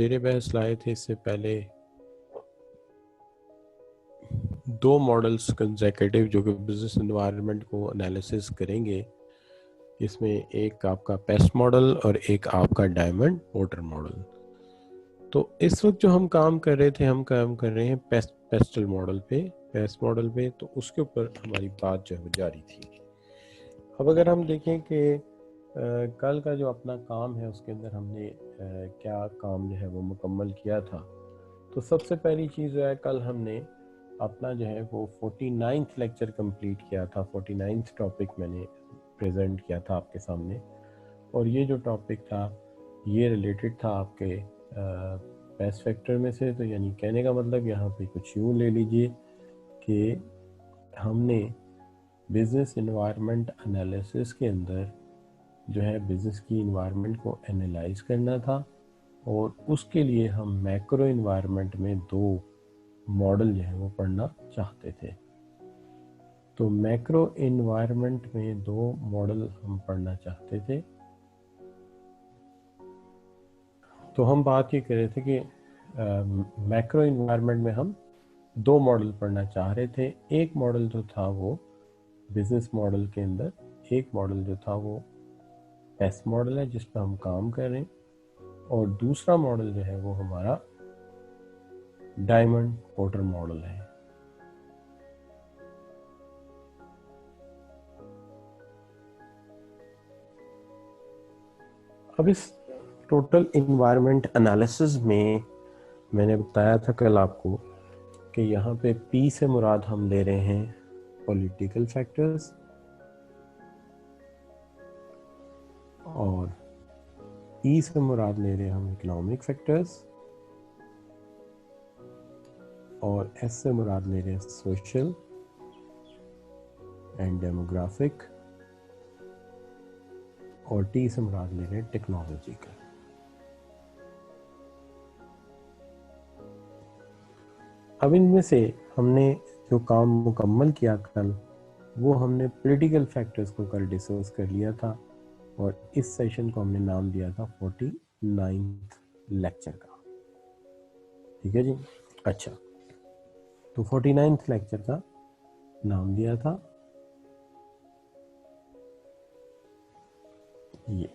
ज़ेरे बहस लाए थे इससे पहले दो मॉडल्स कंसेक्यूटिव जो कि बिजनेस एनवायरनमेंट को एनालिसिस करेंगे। इसमें एक आपका पेस्ट मॉडल और एक आपका डायमंड पोर्टर मॉडल। तो इस वक्त जो हम काम कर रहे थे, हम काम कर रहे हैं पेस्टल मॉडल पे, पेस्ट मॉडल पे। तो उसके ऊपर हमारी बात जो है वो जारी थी। अब अगर हम देखें कि कल का जो अपना काम है उसके अंदर हमने क्या काम जो है वो मुकम्मल किया था। तो सबसे पहली चीज़ जो है, कल हमने अपना जो है वो 49th लेक्चर कंप्लीट किया था। 49th टॉपिक मैंने प्रेजेंट किया था आपके सामने, और ये जो टॉपिक था ये रिलेटेड था आपके पेस्ट फैक्टर में से। तो यानी कहने का मतलब यहाँ पे कुछ यूँ ले लीजिए कि हमने बिजनेस इन्वायरमेंट एनालिसिस के अंदर जो है बिजनेस की इन्वायरमेंट को एनालाइज करना था, और उसके लिए हम मैक्रो इन्वायरमेंट में दो मॉडल जो है वो पढ़ना चाहते थे। तो मैक्रो इन्वायरमेंट में दो मॉडल हम पढ़ना चाहते थे। तो हम बात ये कर रहे थे कि मैक्रो इन्वायरमेंट में हम दो मॉडल पढ़ना चाह रहे थे। एक मॉडल जो था वो बिजनेस मॉडल के अंदर, एक मॉडल जो था वो पेस्ट मॉडल है जिस पर हम काम कर रहे हैं, और दूसरा मॉडल जो है वो हमारा डायमंड पोर्टर मॉडल है। अब इस टोटल इन्वायरमेंट एनालिसिस में मैंने बताया था कल आपको कि यहाँ पे पी से मुराद हम ले रहे हैं पॉलिटिकल फैक्टर्स, और ई से मुराद ले रहे हैं हम इकोनॉमिक फैक्टर्स, और एस से मुराद ले रहे हैं सोशल एंड डेमोग्राफिक, और टी से मुराद ले रहे हैं टेक्नोलॉजिकल। अब इनमें से हमने जो काम मुकम्मल किया कल, वो हमने पॉलिटिकल फैक्टर्स को कल डिस्कस कर लिया था, और इस सेशन को हमने नाम दिया था 49th लेक्चर का। ठीक है जी। अच्छा, तो 49th लेक्चर का नाम दिया था ये।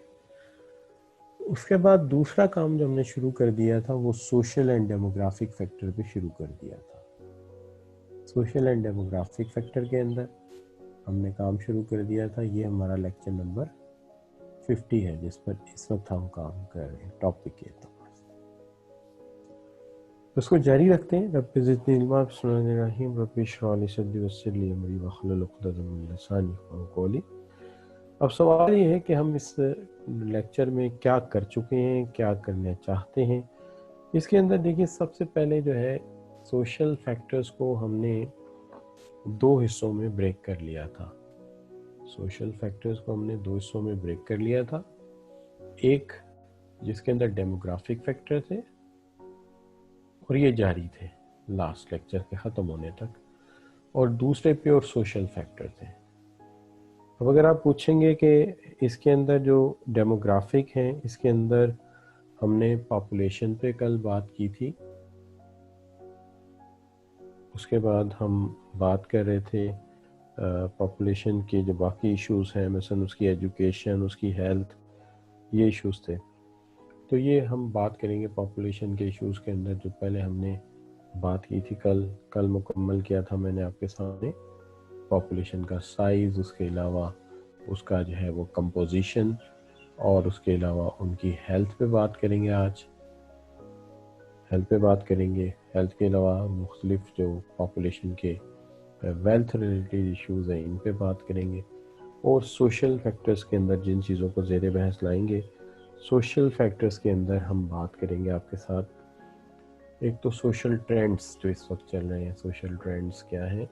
उसके बाद दूसरा काम जो हमने शुरू कर दिया था वो सोशल एंड डेमोग्राफिक फैक्टर पे शुरू कर दिया था। सोशल एंड डेमोग्राफिक फैक्टर के अंदर हमने काम शुरू कर दिया था। ये हमारा लेक्चर नंबर 50 है जिस पर इस वक्त हम काम कर रहे हैं टॉपिक के तौर से। उसको जारी रखते हैं। रब्बि ज़िदनी इल्मा, बिस्मिल्लाहिर्रहमानिर्रहीम, रब्बि इश्रह ली सदरी वयस्सिर ली अमरी वहलुल उक़दतम मिन लिसानी यफ़क़हू क़ौली। अब सवाल ये है कि हम इस लेक्चर में क्या कर चुके हैं, क्या करना चाहते हैं। इसके अंदर देखिए, सबसे पहले जो है सोशल फैक्टर्स को हमने दो हिस्सों में ब्रेक कर लिया था। सोशल फैक्टर्स को हमने दो हिस्सों में ब्रेक कर लिया था। एक जिसके अंदर डेमोग्राफिक फैक्टर थे, और ये जारी थे लास्ट लेक्चर के ख़त्म होने तक, और दूसरे प्योर सोशल फैक्टर थे। अब अगर आप पूछेंगे कि इसके अंदर जो डेमोग्राफिक हैं, इसके अंदर हमने पॉपुलेशन पे कल बात की थी। उसके बाद हम बात कर रहे थे पॉपुलेशन के जो बाकी इश्यूज़ हैं, मसलन उसकी एजुकेशन, उसकी हेल्थ, ये इश्यूज़ थे। तो ये हम बात करेंगे पॉपुलेशन के इश्यूज़ के अंदर। जो पहले हमने बात की थी कल मुकम्मल किया था मैंने आपके सामने पॉपुलेशन का साइज़, उसके अलावा उसका जो है वो कंपोजिशन, और उसके अलावा उनकी हेल्थ पे बात करेंगे। आज हेल्थ पे बात करेंगे। हेल्थ के अलावा मुख्तलिफ जो पॉपुलेशन के वेल्थ रिलेटेड इश्यूज़ हैं, इन पे बात करेंगे। और सोशल फैक्टर्स के अंदर जिन चीज़ों को ज़ेरे बहस लाएंगे, सोशल फैक्टर्स के अंदर हम बात करेंगे आपके साथ। एक तो सोशल ट्रेंड्स जो इस वक्त चल रहे हैं, सोशल ट्रेंड्स क्या हैं,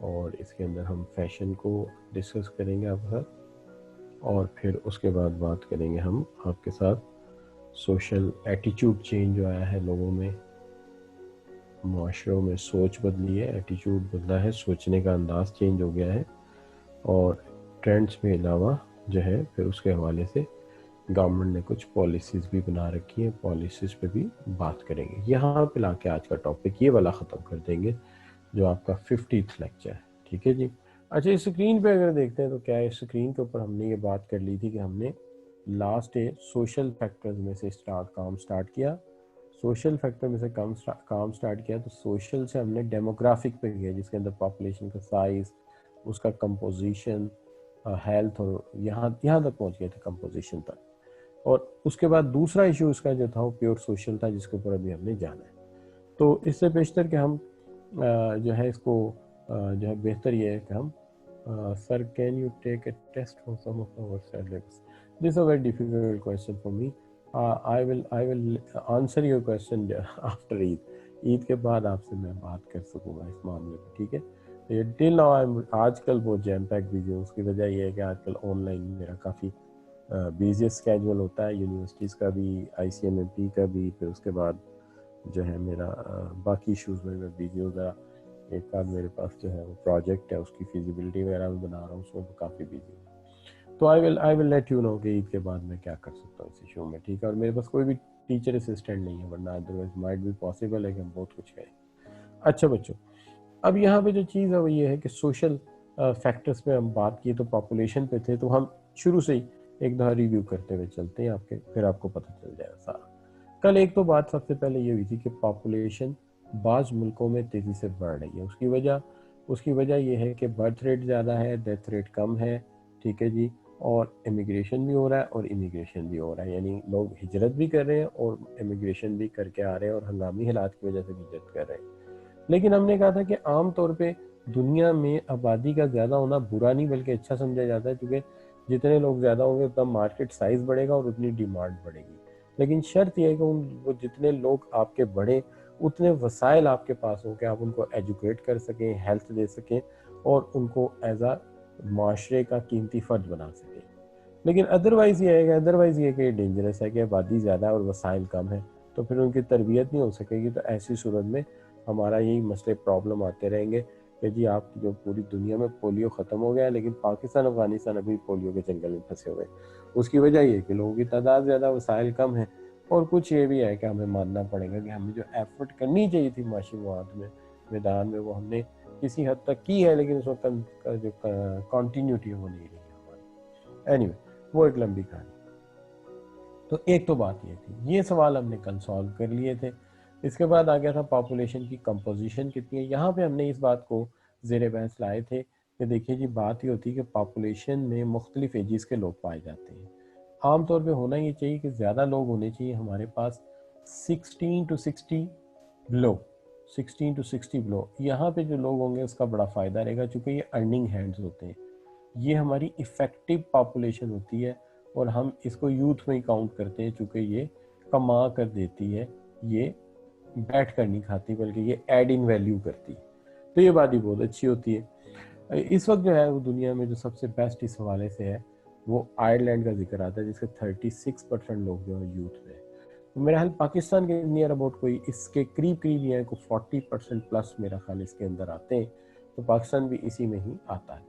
और इसके अंदर हम फैशन को डिस्कस करेंगे आपके साथ। और फिर उसके बाद बात करेंगे हम आपके साथ सोशल एटीट्यूड चेंज जो आया है लोगों में, माशरों में सोच बदली है, एटीट्यूड बदला है, सोचने का अंदाज़ चेंज हो गया है। और ट्रेंड्स के अलावा जो है फिर उसके हवाले से गवर्नमेंट ने कुछ पॉलिसीज़ भी बना रखी हैं, पॉलिसीज़ पे भी बात करेंगे। यहाँ पे लाके आज का टॉपिक ये वाला ख़त्म कर देंगे जो आपका 50th लेक्चर है, ठीक है जी। अच्छा, इस स्क्रीन पे अगर देखते हैं तो क्या है, स्क्रीन के ऊपर हमने ये बात कर ली थी कि हमने लास्ट डे सोशल फैक्टर्स में से काम स्टार्ट किया, सोशल फैक्टर में से काम स्टार्ट किया, तो सोशल से हमने डेमोग्राफिक पे गया जिसके अंदर पॉपुलेशन का साइज, उसका कंपोजिशन, हेल्थ, और यहाँ यहाँ तक पहुँच गए थे कंपोजिशन तक। और उसके बाद दूसरा इशू इसका जो था वो प्योर सोशल था जिसके ऊपर अभी हमने जाना है। तो इससे बेशतर कि हम जो है इसको जो है बेहतर ये है कि हम sir can you take a test for some of our syllabus, this a very difficult question for me, I will answer your question after Eid के बाद आपसे मैं बात कर सकूँगा इस मामले में, ठीक है। ये टिल नाउ आई एम आजकल बहुत जैम पैक बिजी हूँ, उसकी वजह ये है कि आजकल ऑनलाइन मेरा काफ़ी बिजी स्केड्यूल होता है, यूनिवर्सिटीज़ का भी, ICMMP का भी, फिर उसके बाद जो है मेरा बाकी इश्यूज़ में मैं बिजी हूँ ज़रा। एक आध मेरे पास जो है वो प्रोजेक्ट है, उसकी फिजिबिलिटी वगैरह मैं बना रहा हूँ, उसमें भी काफ़ी बिजी हूँ। तो I will let you know कि ईद के बाद मैं क्या कर सकता हूँ इस इशू में, ठीक है। और मेरे पास कोई भी टीचर असिस्टेंट नहीं है, वरना अदरवाइज माइट भी पॉसिबल है कि हम बहुत कुछ करें। अच्छा बच्चों, अब यहाँ पे जो चीज़ है वो ये है कि सोशल फैक्टर्स पे हम बात की तो पॉपुलेशन पे थे, तो हम शुरू से ही एक दफ़ा रिव्यू करते हुए चलते हैं आपके, फिर आपको पता चल जाएगा सारा। कल एक तो बात सबसे पहले ये हुई थी कि पॉपुलेशन बाज़ मुल्कों में तेज़ी से बढ़ रही है, उसकी वजह ये है कि बर्थ रेट ज़्यादा है, डेथ रेट कम है, ठीक है जी। और इमिग्रेशन भी हो रहा है और इमिग्रेशन भी हो रहा है, यानी लोग हिजरत भी कर रहे हैं और इमिग्रेशन भी करके आ रहे हैं और हंगामी हालात की वजह से भी हिजरत कर रहे हैं। लेकिन हमने कहा था कि आम तौर पे दुनिया में आबादी का ज़्यादा होना बुरा नहीं बल्कि अच्छा समझा जाता है, क्योंकि जितने लोग ज़्यादा होंगे उतना मार्केट साइज़ बढ़ेगा और उतनी डिमांड बढ़ेगी। लेकिन शर्त यह है कि वो जितने लोग आपके बढ़े उतने वसाइल आपके पास हो कि आप उनको एजुकेट कर सकें, हेल्थ दे सकें और उनको एज आ माशरे का कीमती फ़र्द बना सकें। लेकिन अदरवाइज़ ये है कि डेंजरस है कि आबादी ज़्यादा है और वसाइल कम है, तो फिर उनकी तरबियत नहीं हो सकेगी। तो ऐसी सूरत में हमारा यही मसले प्रॉब्लम आते रहेंगे कि जी आप जो पूरी दुनिया में पोलियो ख़त्म हो गया है, लेकिन पाकिस्तान अफगानिस्तान अभी पोलियो के जंगल में फंसे हुए। उसकी वजह ये है कि लोगों की तादाद ज़्यादा, वसाइल कम है, और कुछ ये भी है कि हमें मानना पड़ेगा कि हमें जो एफर्ट करनी चाहिए थी माशी मुआद में, मैदान में, वो हमने किसी हद तक की है, लेकिन उस वक्त का जो कॉन्टीन्यूटी है वो नहीं रही हमारी। एनीवे, वो एक लंबी कहानी। तो एक तो बात ये थी, ये सवाल हमने कल सॉल्व कर लिए थे। इसके बाद आ गया था पॉपुलेशन की कंपोजिशन कितनी है। यहाँ पे हमने इस बात को ज़ेर बहस लाए थे कि देखिए जी, बात ये होती है कि पॉपुलेशन में मुख्तलिफ एजेस के लोग पाए जाते हैं। आम तौर पे होना ये चाहिए कि ज़्यादा लोग होने चाहिए हमारे पास 16 टू 60 बिलो, 16 टू 60 बिलो। यहाँ पे जो लोग होंगे उसका बड़ा फ़ायदा रहेगा, चूँकि ये अर्निंग हैंड्स होते हैं, ये हमारी इफ़ेक्टिव पॉपुलेशन होती है और हम इसको यूथ में ही काउंट करते हैं, चूँकि ये कमा कर देती है, ये बैठ कर नहीं खाती बल्कि ये ऐड इन वैल्यू करती है। तो ये बात ही बहुत अच्छी होती है। इस वक्त जो है वो दुनिया में जो सबसे बेस्ट इस हवाले से है वो आयरलैंड का जिक्र आता है, जिसके 36% लोग जो है यूथ में है। तो मेरा ख्याल पाकिस्तान के नियर अबाउट कोई इसके करीब करीब ही है, को 40% प्लस मेरा ख्याल इसके अंदर आते हैं। तो पाकिस्तान भी इसी में ही आता है।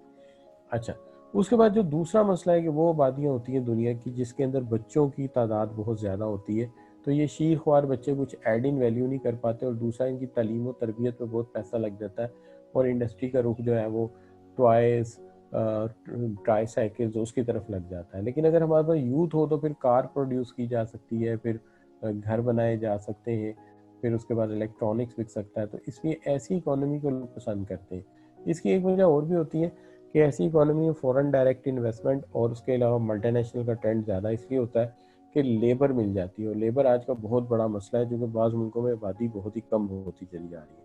अच्छा, उसके बाद जो दूसरा मसला है कि वो आबादियाँ होती हैं दुनिया की जिसके अंदर बच्चों की तादाद बहुत ज़्यादा होती है, तो ये शीर ख्वार बच्चे कुछ एड इन वैल्यू नहीं कर पाते, और दूसरा इनकी तालीम और तरबियत पे बहुत पैसा लग जाता है, और इंडस्ट्री का रुख जो है वो टॉयज़, ट्राईसाइकिल्स उसकी तरफ लग जाता है। लेकिन अगर हमारे पास यूथ हो तो फिर कार प्रोड्यूस की जा सकती है, फिर घर बनाए जा सकते हैं, फिर उसके बाद इलेक्ट्रॉनिक्स बिक सकता है। तो इसलिए ऐसी इकोनॉमी को लोग पसंद करते हैं। इसकी एक वजह और भी होती है कि ऐसी इकोनॉमी में फॉरेन डायरेक्ट इन्वेस्टमेंट और उसके अलावा मल्टीनेशनल का ट्रेंड ज़्यादा इसलिए होता है कि लेबर मिल जाती है, और लेबर आज का बहुत बड़ा मसला है, क्योंकि बाज़ मुल्कों में आबादी बहुत ही कम होती चली जा रही है।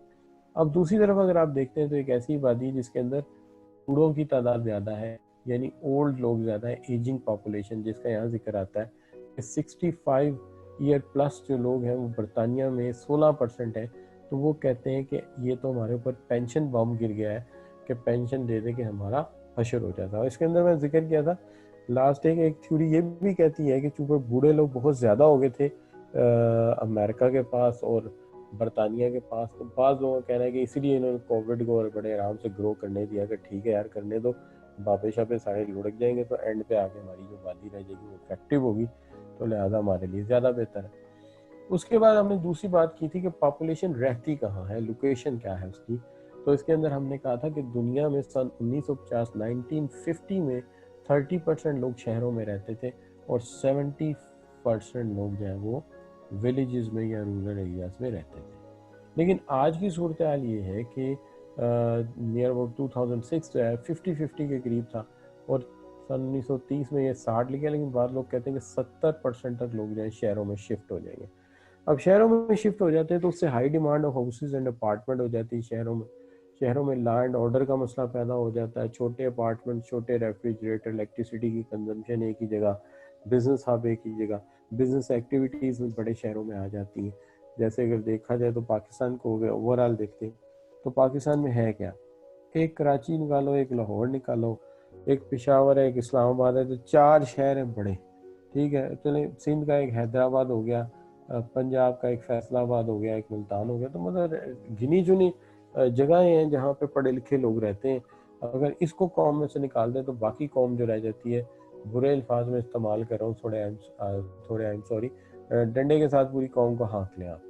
अब दूसरी तरफ अगर आप देखते हैं तो एक ऐसी आबादी है जिसके अंदर बूढ़ों की तादाद ज़्यादा है, यानी ओल्ड लोग ज़्यादा है, एजिंग पॉपुलेशन जिसका यहाँ जिक्र आता है कि 65 ईयर प्लस जो लोग हैं वो बरतानिया में 16% है। तो वो कहते हैं कि ये तो हमारे ऊपर पेंशन बम गिर गया है कि पेंशन दे दे के हमारा हशर हो जाता है। इसके अंदर मैं जिक्र किया था लास्ट एक थ्योरी ये भी कहती है कि चूँकि बूढ़े लोग बहुत ज़्यादा हो गए थे अमेरिका के पास और बरतानिया के पास, तो बाज़ लोगों का कहना है कि इसीलिए इन्होंने कोविड को और बड़े आराम से ग्रो करने दिया कि ठीक है यार करने दो, बापे शापे सारे लुढ़क जाएंगे तो एंड पे आके हमारी जो आबादी रह जाएगी वो इफेक्टिव होगी, तो लिहाजा हमारे लिए ज़्यादा बेहतर है। उसके बाद हमने दूसरी बात की थी कि पॉपुलेशन रहती कहाँ है, लोकेशन क्या है उसकी। तो इसके अंदर हमने कहा था कि दुनिया में सन 1950 1950 में 30% लोग शहरों में रहते थे और 70% लोग जो है वो विलेजेस में या रूरल एरियाज में रहते थे। लेकिन आज की सूरत हाल ये है कि नियर अबाउट 2006 जो है 50-50 के करीब था और सन 1930 में ये 60 लिखा, लेकिन बाद लोग कहते हैं कि 70% तक लोग जो है शहरों में शिफ्ट हो जाएंगे। अब शहरों में शिफ्ट हो जाते हैं तो उससे high demand of houses and apartment हो जाती है शहरों में लॉ एंड ऑर्डर का मसला पैदा हो जाता है। छोटे अपार्टमेंट, छोटे रेफ्रिजरेटर, इलेक्ट्रिसिटी की कंजम्पशन एक ही जगह, बिजनेस हब एक ही जगह, बिजनेस एक्टिविटीज़ में बड़े शहरों में आ जाती हैं। जैसे अगर देखा जाए तो पाकिस्तान को ओवरऑल देखते हैं तो पाकिस्तान में है क्या, एक कराची निकालो, एक लाहौर निकालो, एक पेशावर है, एक इस्लामाबाद है, तो 4 शहर हैं बड़े। ठीक है, चले सिंध का एक हैदराबाद हो गया, पंजाब का एक फैसलाबाद हो गया, एक मुल्तान हो गया। तो मतलब गिनी चुनी जगहें हैं जहाँ पे पढ़े लिखे लोग रहते हैं। अगर इसको कौम में से निकाल दें तो बाकी कौम जो रह जाती है, बुरे अल्फाज में इस्तेमाल कर रहा हूँ, थोड़े आई एम सॉरी, डंडे के साथ पूरी कौम को हाँक लें आप।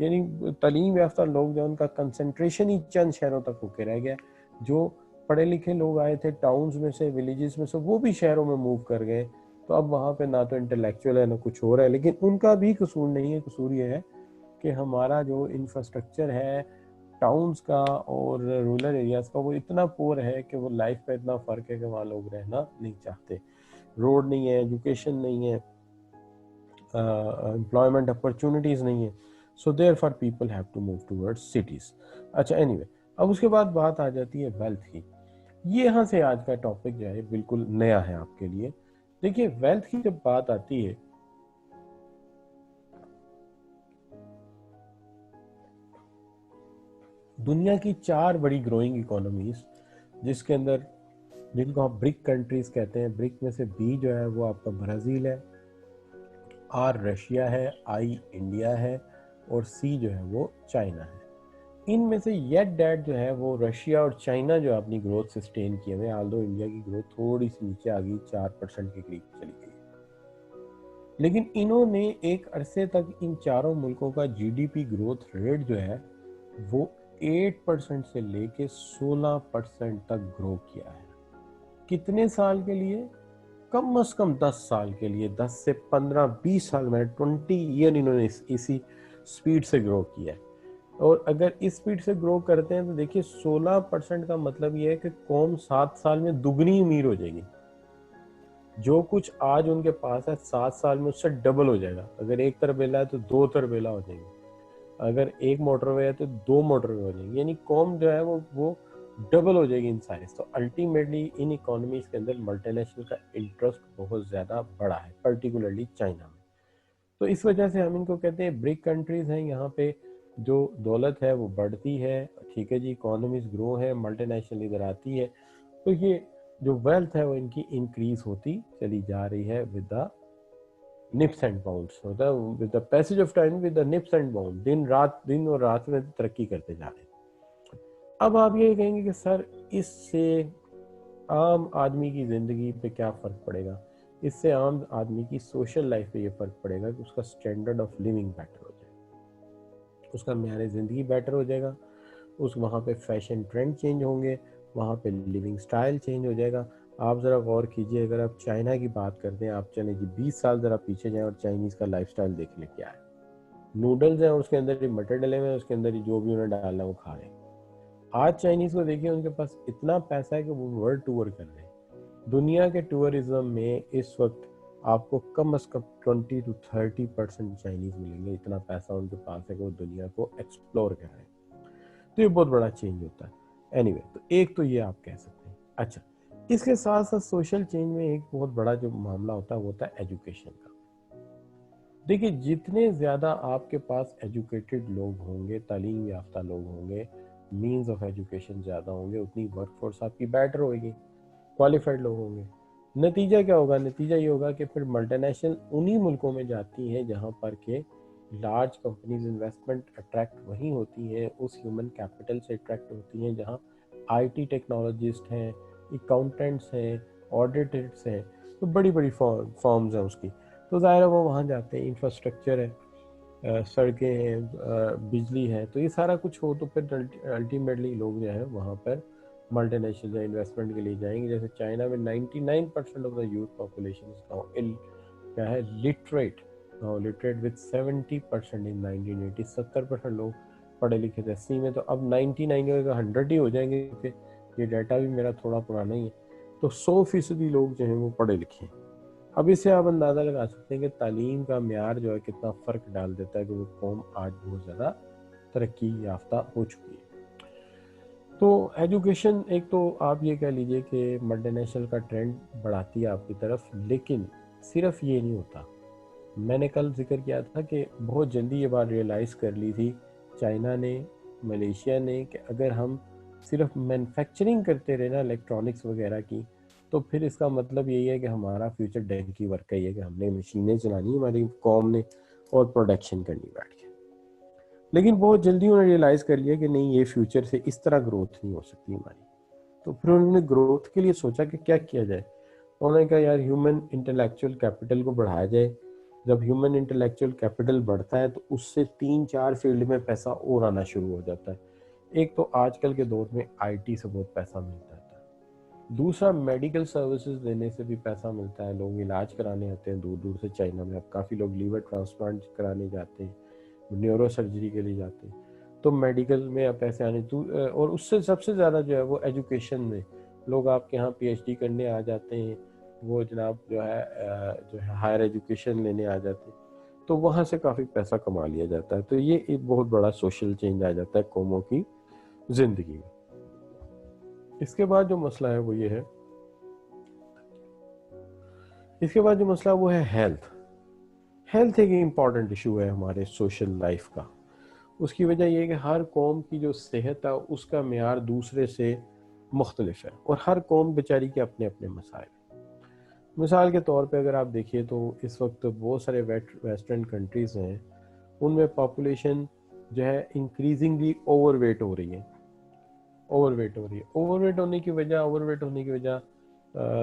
यानी तालीम याफ्ता लोग जो उनका कंसंट्रेशन ही चंद शहरों तक होके रह गया। जो पढ़े लिखे लोग आए थे टाउन्स में से, विलेजेस में से, वो भी शहरों में मूव कर गए। तो अब वहाँ पे ना तो इंटेलेक्चुअल है ना कुछ और है, लेकिन उनका भी कसूर नहीं है। कसूर ये है कि हमारा जो इंफ्रास्ट्रक्चर है टाउन्स का और रूरल एरियाज का वो इतना पुअर है कि वो लाइफ का इतना फ़र्क है कि वहाँ लोग रहना नहीं चाहते। रोड नहीं है, एजुकेशन नहीं है, एम्प्लॉयमेंट अपॉर्चुनिटीज़ नहीं है, so there for people have to move towards cities. अच्छा, एनीवे, अब उसके बाद बात आ जाती है वेल्थ की। ये यहाँ से आज का टॉपिक जो है बिल्कुल नया है आपके लिए। देखिए, वेल्थ की जब बात आती है, दुनिया की 4 बड़ी ग्रोइंग इकोनॉमीज जिसके अंदर, जिनको आप ब्रिक कंट्रीज कहते हैं, ब्रिक में से बी जो है वो आपका ब्राज़ील है, आर रशिया है, आई इंडिया है और सी जो है वो चाइना है। इनमें से येट डैट जो है वो रशिया और चाइना जो अपनी ग्रोथ सस्टेन किए हुए, आल्दो इंडिया की ग्रोथ थोड़ी सी नीचे आ गई, 4% के करीब चली गई, लेकिन इन्होंने एक अरसे तक इन चारों मुल्कों का जीडीपी ग्रोथ रेट जो है वो 8% से लेके 16% तक ग्रो किया है। कितने साल के लिए? कम से कम 10 साल के लिए, 10 से 15-20 साल में, 20 ईयर इन्होंने इसी स्पीड से ग्रो किया है। और अगर इस स्पीड से ग्रो करते हैं तो देखिए 16% का मतलब ये है कि कौम 7 साल में दुगनी अमीर हो जाएगी। जो कुछ आज उनके पास है 7 साल में उससे डबल हो जाएगा। अगर एक तरबेला है तो 2 तरबेला हो जाएंगे, अगर एक मोटरवे है तो 2 मोटरवे हो जाएंगे, यानी कौम जो है वो डबल हो जाएगी इन साइज। तो अल्टीमेटली इन इकोनॉमीज के अंदर मल्टीनेशनल का इंटरेस्ट बहुत ज़्यादा बड़ा है, पर्टिकुलरली चाइना में। तो इस वजह से हम इनको कहते हैं ब्रिक कंट्रीज हैं। यहाँ पे जो दौलत है वो बढ़ती है, ठीक है जी, इकोनॉमीज ग्रो है, मल्टीनेशनल इधर आती है, तो ये जो वेल्थ है वो इनकी इंक्रीज होती चली जा रही है with the nips and bounds, होता है with the passage of time, with the nips and bound, दिन और रात में तरक्की करते जा रहे हैं। अब आप ये कहेंगे कि सर इससे आम आदमी की ज़िंदगी पे क्या फ़र्क पड़ेगा? इससे आम आदमी की सोशल लाइफ पे ये फ़र्क पड़ेगा कि उसका स्टैंडर्ड ऑफ लिविंग बेटर हो जाएगा, उसका म्यार ज़िंदगी बेटर हो जाएगा, उस वहाँ पे फैशन ट्रेंड चेंज होंगे, वहाँ पे लिविंग स्टाइल चेंज हो जाएगा। आप ज़रा गौर कीजिए, अगर आप चाइना की बात करते हैं, आप चलें जी 20 साल ज़रा पीछे जाएं और चाइनीज़ का लाइफस्टाइल देख लें क्या है। नूडल्स हैं और उसके अंदर ही मटर डले हुए हैं, उसके अंदर ही जो भी उन्हें डालना है वो खा रहे हैं। आज चाइनीज़ को देखिए, उनके पास इतना पैसा है कि वो वर्ल्ड टूर कर रहे हैं। दुनिया के टूरिज्म में इस वक्त आपको कम से कम 20-30% चाइनीज़ मिलेंगे, इतना पैसा उनके पास है कि वो दुनिया को एक्सप्लोर कर रहे हैं। तो ये बहुत बड़ा चेंज होता है। एनीवे, तो एक तो ये आप कह सकते हैं। अच्छा, इसके साथ साथ सोशल चेंज में एक बहुत बड़ा जो मामला होता है वो होता है एजुकेशन का। देखिए, जितने ज़्यादा आपके पास एजुकेटेड लोग होंगे, तालीम याफ्ता लोग होंगे, मीन्स ऑफ एजुकेशन ज़्यादा होंगे, उतनी वर्कफोर्स आपकी बेटर होगी, क्वालिफाइड लोग होंगे। नतीजा क्या होगा? नतीजा ये होगा कि फिर मल्टीनेशनल उन्हीं मुल्कों में जाती हैं जहाँ पर के लार्ज कंपनीज इन्वेस्टमेंट अट्रैक्ट वहीं होती हैं, उस ह्यूमन कैपिटल से अट्रैक्ट होती हैं जहाँ आईटी टेक्नोलॉजिस्ट हैं, अकाउंटेंट्स हैं, ऑडिटर्स हैं, तो बड़ी बड़ी फॉर्म्स हैं उसकी। तो ज़ाहिर है वो वहाँ जाते हैं, इंफ्रास्ट्रक्चर है, सड़कें हैं, बिजली है, तो ये सारा कुछ हो तो फिर अल्टीमेटली लोग जो है वहाँ पर मल्टीनेशनल या इन्वेस्टमेंट के लिए जाएंगे। जैसे चाइना में 99% of the youth population is now क्या है, लिटरेट। नाउ लिटरेट विद 70% इन 1980, 70% लोग पढ़े लिखे थे 80 में, तो अब 99 की जगह 100 ही हो जाएंगे, क्योंकि ये डाटा भी मेरा थोड़ा पुराना ही है। तो 100% लोग जो हैं वो पढ़े लिखे हैं। अब इससे आप अंदाज़ा लगा सकते हैं कि तालीम का म्यार जो है कितना फ़र्क डाल देता है कि वो कौम आज बहुत ज़्यादा तरक्की याफ्ता हो चुकी है। तो एजुकेशन एक तो आप ये कह लीजिए कि मल्टीनेशनल का ट्रेंड बढ़ाती है आपकी तरफ, लेकिन सिर्फ ये नहीं होता। मैंने कल जिक्र किया था कि बहुत जल्दी ये बात रियलाइज़ कर ली थी चाइना ने, मलेशिया ने, कि अगर हम सिर्फ मैन्युफैक्चरिंग करते रहे ना इलेक्ट्रॉनिक्स वगैरह की, तो फिर इसका मतलब यही है कि हमारा फ्यूचर डंकी वर्क का ही है कि हमने मशीनें चलानी हमारी कौम ने और प्रोडक्शन करनी बैठ के। लेकिन बहुत जल्दी उन्होंने रियलाइज़ कर लिया कि नहीं, ये फ्यूचर से इस तरह ग्रोथ नहीं हो सकती हमारी। तो फिर उन्होंने ग्रोथ के लिए सोचा कि क्या किया जाए। उन्होंने कहा यार ह्यूमन इंटेलेक्चुअल कैपिटल को बढ़ाया जाए। जब ह्यूमन इंटेलेक्चुअल कैपिटल बढ़ता है तो उससे 3-4 फील्ड में पैसा और आना शुरू हो जाता है। एक तो आजकल के दौर में आईटी से बहुत पैसा मिलता है। दूसरा, मेडिकल सर्विसेज देने से भी पैसा मिलता है। लोग इलाज कराने आते हैं दूर दूर से चाइना में। अब काफ़ी लोग लीवर ट्रांसप्लांट कराने जाते हैं, न्यूरो सर्जरी के लिए जाते हैं, तो मेडिकल में अब पैसे आने और उससे सबसे ज़्यादा जो है वो एजुकेशन में लोग आपके यहाँ पीएचडी करने आ जाते हैं। वो जनाब जो है हायर एजुकेशन लेने आ जाते हैं, तो वहाँ से काफ़ी पैसा कमा लिया जाता है। तो ये एक बहुत बड़ा सोशल चेंज आ जाता है कौमों की ज़िंदगी में। इसके बाद जो मसला है वो ये है, इसके बाद जो मसला वो है हेल्थ। हेल्थ एक इम्पॉर्टेंट इशू है हमारे सोशल लाइफ का। उसकी वजह यह है कि हर कौम की जो सेहत है उसका मेयार दूसरे से मुख्तलिफ है, और हर कौम बेचारी के अपने अपने मसाइल। मिसाल के तौर पे अगर आप देखिए तो इस वक्त बहुत सारे वेस्टर्न कंट्रीज़ हैं, उनमें पॉपुलेशन जो है इंक्रीजिंगली ओवरवेट हो रही है। ओवरवेट होने की वजह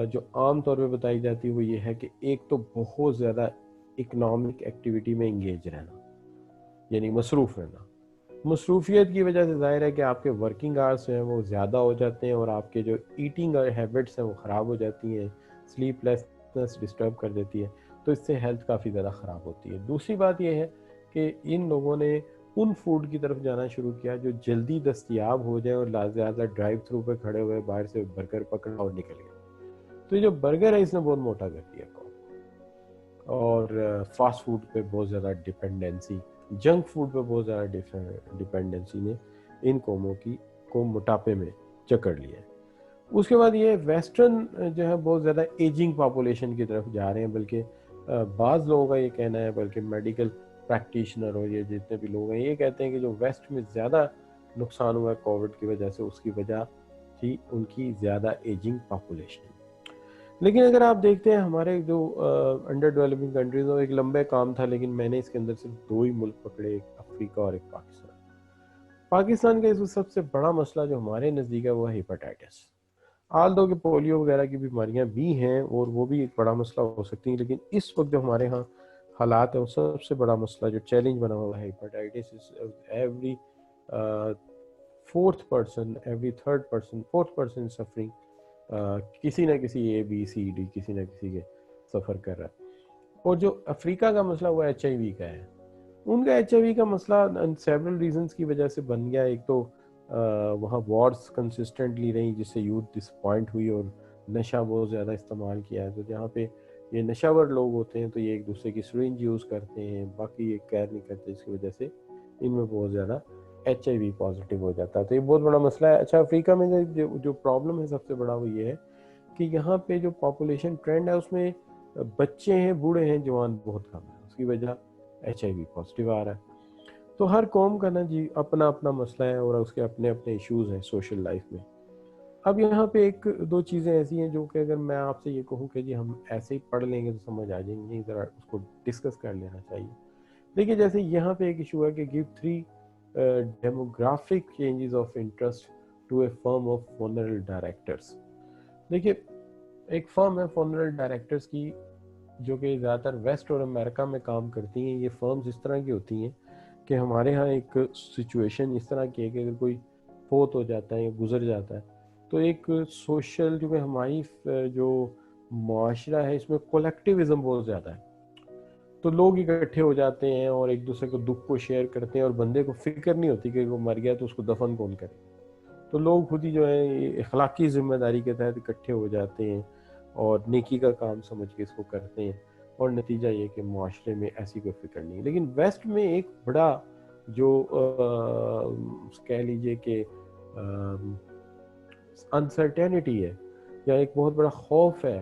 जो आम तौर पे बताई जाती है वो ये है कि एक तो बहुत ज़्यादा इकोनॉमिक एक्टिविटी में इंगेज रहना, यानी मसरूफ़ रहना। मसरूफियत की वजह से ज़ाहिर है कि आपके वर्किंग आवर्स हैं वो ज़्यादा हो जाते हैं, और आपके जो ईटिंग हैबिट्स हैं वो ख़राब हो जाती हैं, स्लीपलेसनेस डिस्टर्ब कर देती है, तो इससे हेल्थ काफ़ी ज़्यादा ख़राब होती है। दूसरी बात यह है कि इन लोगों ने उन फूड की तरफ जाना शुरू किया जो जल्दी दस्तयाब हो जाए, और ज़्यादा ड्राइव थ्रू पे खड़े हुए बाहर से बर्गर पकड़ा और निकल गए। तो ये जो बर्गर है इसने बहुत मोटा कर दिया, और फास्ट फूड पे बहुत ज़्यादा डिपेंडेंसी, जंक फूड पे बहुत ज़्यादा डिपेंडेंसी ने इन कौमों को मोटापे में जकड़ लिया है। उसके बाद ये वेस्टर्न जो है बहुत ज़्यादा एजिंग पॉपुलेशन की तरफ जा रहे हैं, बल्कि बाज़ लोगों का ये कहना है, बल्कि मेडिकल प्रैक्टिशनर और ये जितने भी लोग हैं ये कहते हैं कि जो वेस्ट में ज़्यादा नुकसान हुआ है कोविड की वजह से, उसकी वजह थी उनकी ज़्यादा एजिंग पॉपुलेशन। लेकिन अगर आप देखते हैं हमारे जो अंडर डेवलपिंग कंट्रीज में एक लंबा काम था, लेकिन मैंने इसके अंदर सिर्फ 2 ही मुल्क पकड़े, एक अफ्रीका और एक पाकिस्तान। पाकिस्तान का इसमें सबसे बड़ा मसला जो हमारे नज़दीक है वो है हेपेटाइटिस। आल दो कि पोलियो वगैरह की बीमारियां भी हैं और वो भी एक बड़ा मसला हो सकती हैं, लेकिन इस वक्त जो हमारे यहाँ हालात है वो सबसे बड़ा मसला जो चैलेंज बना हुआ है hepatitis. Every fourth person suffering, किसी ना किसी ABCD किसी ना किसी के सफ़र कर रहा है। और जो अफ्रीका का मसला वो HIV का है। उनका HIV का मसला सेवरल रीजंस की वजह से बन गया। एक तो वहाँ वॉर्स कंसिस्टेंटली रही जिससे यूथ डिसपॉइंट हुई, और नशा बहुत ज़्यादा इस्तेमाल किया है। तो जहाँ पे ये नशावर लोग होते हैं तो ये एक दूसरे की सिरिंज यूज़ करते हैं, बाकी ये केयर नहीं करते, जिसकी वजह से इनमें बहुत ज़्यादा HIV पॉजिटिव हो जाता है। तो ये बहुत बड़ा मसला है। अच्छा, अफ्रीका में जो प्रॉब्लम है सबसे बड़ा वो ये है कि यहाँ पे जो पॉपुलेशन ट्रेंड है उसमें बच्चे हैं, बूढ़े हैं, जवान बहुत कम है। उसकी वजह HIV पॉजिटिव आ रहा है। तो हर कौम का ना जी अपना अपना मसला है और उसके अपने अपने इश्यूज हैं सोशल लाइफ में। अब यहाँ पे एक दो चीज़ें ऐसी हैं जो कि अगर मैं आपसे ये कहूँ कि जी हम ऐसे ही पढ़ लेंगे तो समझ आ जाएंगे, नहीं, ज़रा उसको डिस्कस कर लेना चाहिए। देखिए, जैसे यहाँ पे एक इशू है कि give 3 demographic changes of interest to a firm of funeral directors. देखिए, एक फर्म है फनरल डायरेक्टर्स की, जो कि ज़्यादातर वेस्ट और अमेरिका में काम करती हैं, ये फर्म्स इस तरह की होती हैं कि हमारे यहाँ एक सिचुएशन इस तरह की है कि अगर कोई फोत हो जाता है या गुजर जाता है तो एक सोशल, जो कि हमारी जो माशरा है इसमें कोलेक्टिविज्म बहुत ज़्यादा है, तो लोग इकट्ठे हो जाते हैं और एक दूसरे को दुख को शेयर करते हैं और बंदे को फिक्र नहीं होती कि वो मर गया तो उसको दफन कौन करे। तो लोग खुद ही जो है अखलाकी जिम्मेदारी के तहत इकट्ठे हो जाते हैं और नेकी का काम समझ के इसको करते हैं, और नतीजा ये कि माशरे में ऐसी कोई फिक्र नहीं है। लेकिन वेस्ट में एक बड़ा जो कह लीजिए कि अनसर्टेनिटी है या एक बहुत बड़ा खौफ है,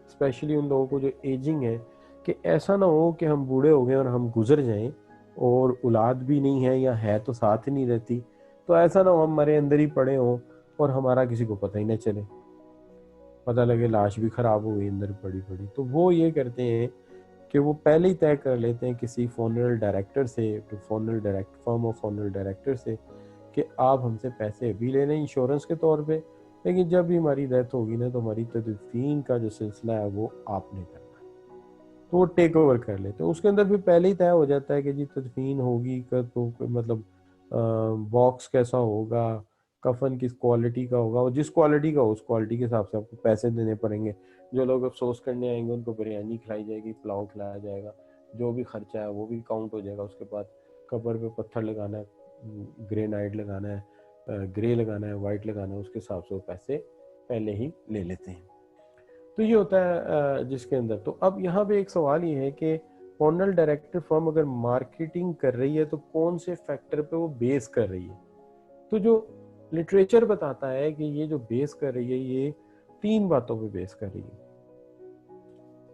स्पेशली उन लोगों को जो एजिंग है, कि ऐसा ना हो कि हम बूढ़े हो गए और हम गुजर जाएं और औलाद भी नहीं है या है तो साथ ही नहीं रहती, तो ऐसा ना हो हम हमारे अंदर ही पड़े हों और हमारा किसी को पता ही ना चले, पता लगे लाश भी खराब हो गई अंदर पड़ी पड़ी। तो वो ये करते हैं कि वो पहले ही तय कर लेते हैं किसी फॉनरल डायरेक्टर से, तो फर्म ऑफ फॉनरल डायरेक्टर से, कि आप हमसे पैसे अभी ले लें इंश्योरेंस के तौर पे, लेकिन जब भी हमारी डेथ होगी ना तो हमारी तदफीन का जो सिलसिला है वो आपने करना है। तो वो टेक ओवर कर लेते हैं। उसके अंदर भी पहले ही तय हो जाता है कि जी तदफीन होगी तो मतलब बॉक्स कैसा होगा, कफन किस क्वालिटी का होगा, और जिस क्वालिटी का हो उस क्वालिटी के हिसाब से आपको पैसे देने पड़ेंगे। जो लोग अफसोस करने आएंगे उनको बिरयानी खिलाई जाएगी, पुलाव खिलाया जाएगा, जो भी खर्चा है वो भी काउंट हो जाएगा। उसके बाद कब्र पे पत्थर लगाना है, ग्रेनाइट लगाना है, ग्रे लगाना है, वाइट लगाना है, उसके हिसाब से वो पैसे पहले ही ले लेते हैं। तो ये होता है जिसके अंदर। तो अब यहाँ पे एक सवाल ये है कि फॉनरल डायरेक्टर फर्म अगर मार्केटिंग कर रही है तो कौन से फैक्टर पे वो बेस कर रही है। तो जो लिटरेचर बताता है कि ये जो बेस कर रही है ये 3 बातों पे बेस कर रही है।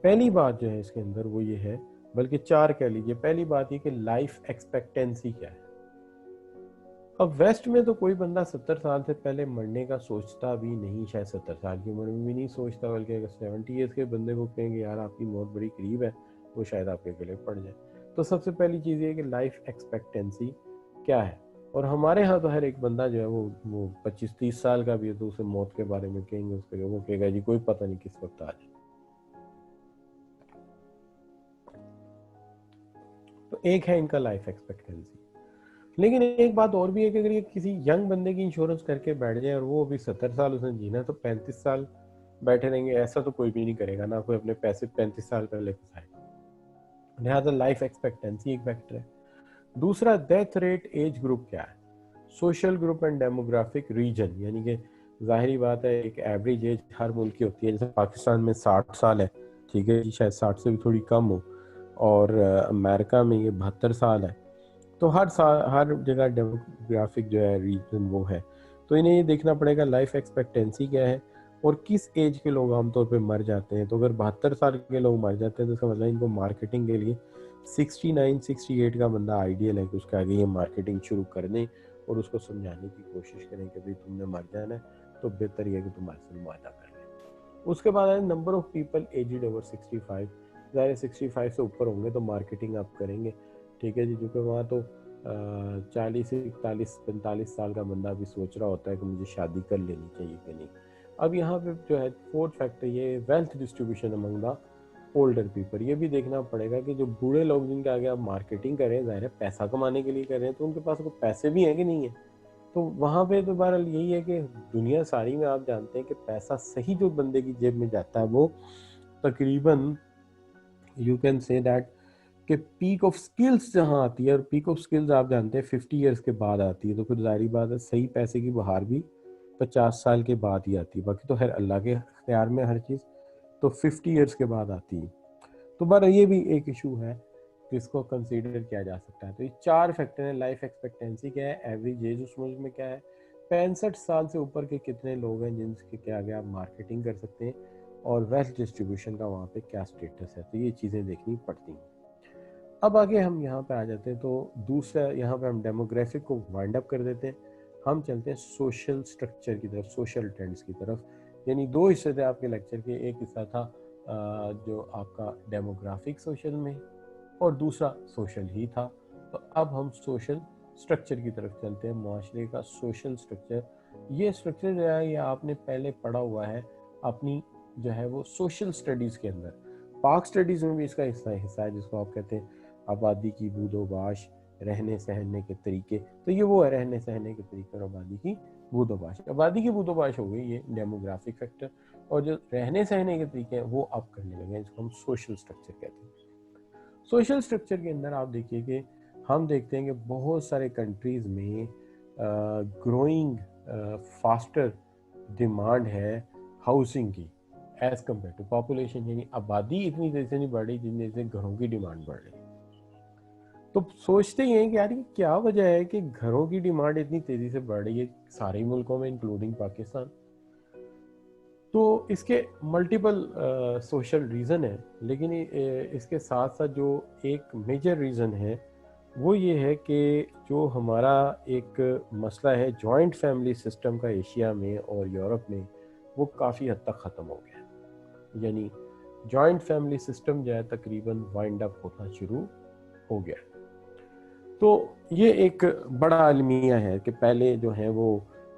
पहली बात जो है इसके अंदर वो ये है, बल्कि 4 कह लीजिए। पहली बात ये कि लाइफ एक्सपेक्टेंसी क्या है। अब वेस्ट में तो कोई बंदा 70 साल से पहले मरने का सोचता भी नहीं, शायद 70 साल की उम्र में भी नहीं सोचता, बल्कि अगर 70 ईयर्स के बंदे को कहेंगे यार आपकी मौत बड़ी करीब है, वो शायद आपके गले पड़ जाए। तो सबसे पहली चीज़ ये कि लाइफ एक्सपेक्टेंसी क्या है। और हमारे यहाँ तो हर एक बंदा जो है वो 25-30 साल का भी है तो उसे मौत के बारे में कहेंगे, उसके वो कहेगा जी कोई पता नहीं किस वक्त आ जाए। तो एक है इनका लाइफ एक्सपेक्टेंसी। लेकिन एक बात और भी है कि अगर ये किसी यंग बंदे की इंश्योरेंस करके बैठ जाए और वो अभी 70 साल उसने जीना, तो 35 साल बैठे रहेंगे ऐसा तो कोई भी नहीं करेगा ना, कोई अपने पैसे 35 साल पहले फंसाएगा। लिहाजा लाइफ एक्सपेक्टेंसी एक फैक्टर है। दूसरा डेथ रेट एज ग्रुप क्या है, social group and demographic reason, यानी कि जाहिर बात है एक एवरेज एज हर मुल्क की होती है। जैसे पाकिस्तान में 60 साल है, ठीक है जी, शायद 60 से भी थोड़ी कम हो, और अमेरिका में ये 72 साल है। तो हर साल हर जगह डेमोग्राफिक जो है रीजन वो है। तो इन्हें ये देखना पड़ेगा लाइफ एक्सपेक्टेंसी क्या है और किस एज के लोग आमतौर पे मर जाते हैं। तो अगर 72 साल के लोग मर जाते हैं तो इसका मतलब इनको मार्केटिंग के लिए 69-68 का बंदा आइडियल है कि उसके आगे ये मार्केटिंग शुरू कर दें और उसको समझाने की कोशिश करें कि भाई तुमने मर जाना है तो बेहतर ये कि तुम ऐसे मुआहदा कर लें। उसके बाद है number of people aged over 65। ज़ाहिर 65 से ऊपर होंगे तो मार्केटिंग आप करेंगे, ठीक है जी, क्योंकि वहाँ तो 40 से 41-45 साल का बंदा भी सोच रहा होता है कि मुझे शादी कर लेनी चाहिए कि नहीं। अब यहाँ पे जो है फोर्थ फैक्टर ये wealth distribution among the older people. ये भी देखना पड़ेगा कि जो बूढ़े लोग जिनके आगे आप मार्केटिंग कर रहे हैं, ज़ाहिर है पैसा कमाने के लिए कर रहे हैं, तो उनके पास कोई पैसे भी हैं कि नहीं है। तो वहाँ पे तो बहरहाल यही है कि दुनिया सारी में आप जानते हैं कि पैसा सही जो बंदे की जेब में जाता है वो तकरीबन यू कैन से दैट कि पीक ऑफ स्किल्स जहाँ आती है, और पीक ऑफ स्किल्स आप जानते हैं 50 ईयर्स के बाद आती है, तो फिर जाहिर बात है सही पैसे की बहार भी 50 साल के बाद ही आती है। बाकी तो खैर अल्लाह के इख्तियार में हर चीज़, तो 50 ईयर्स के बाद आती है। तो बहरहाल ये भी एक इशू है जिसको कंसीडर किया जा सकता है। तो ये 4 फैक्टर हैं, लाइफ एक्सपेक्टेंसी क्या है, एवरेज एज उस मुल्क में क्या है, 65 साल से ऊपर के कितने लोग हैं जिनके क्या आगे आप मार्केटिंग कर सकते हैं, और वेल्थ डिस्ट्रीब्यूशन का वहाँ पे क्या स्टेटस है। तो ये चीज़ें देखनी पड़ती हैं। अब आगे हम यहाँ पे आ जाते हैं। तो दूसरा यहाँ पे हम डेमोग्राफिक को वाइंड अप कर देते हैं, हम चलते हैं सोशल स्ट्रक्चर की तरफ, सोशल ट्रेंड्स की तरफ। यानी 2 हिस्से थे आपके लेक्चर के, एक हिस्सा था जो आपका डेमोग्राफिक सोशल में और दूसरा सोशल ही था। तो अब हम सोशल स्ट्रक्चर की तरफ चलते हैं, माशरे का सोशल स्ट्रक्चर। ये स्ट्रक्चर जो है ये आपने पहले पढ़ा हुआ है अपनी जो है वो सोशल स्टडीज़ के अंदर। पाक स्टडीज में भी इसका हिस्सा है जिसको आप कहते हैं आबादी की बूदोबाश, रहने सहने के तरीके। तो ये वो है रहने सहने के तरीके और आबादी की बूदोबाश। आबादी की बूदोबाश हो गई ये डेमोग्राफिक फैक्टर, और जो रहने सहने के तरीके हैं वो अब करने लगे हैं, जिसको हम सोशल स्ट्रक्चर कहते हैं। सोशल स्ट्रक्चर के अंदर आप देखिए कि हम देखते हैं कि बहुत सारे कंट्रीज में ग्रोइंग फास्टर डिमांड है हाउसिंग की एज कम्पेयर टू पॉपुलेशन, यानी आबादी इतनी तेजी से नहीं बढ़ रही जितनी तेजी से घरों की डिमांड बढ़ रही है। तो सोचते ही हैं कि यार ये क्या वजह है कि घरों की डिमांड इतनी तेजी से बढ़ रही है सारे मुल्कों में इंक्लूडिंग पाकिस्तान। तो इसके मल्टीपल सोशल रीज़न है, लेकिन इसके साथ साथ जो एक मेजर रीज़न है वो ये है कि जो हमारा एक मसला है जॉइंट फैमिली सिस्टम का एशिया में और यूरोप में, वो काफ़ी हद तक ख़त्म हो गया। यानी जॉइंट फैमिली सिस्टम जो है तकरीबन वाइंड अप होना शुरू हो गया। तो ये एक बड़ा अलमिया है कि पहले जो है वो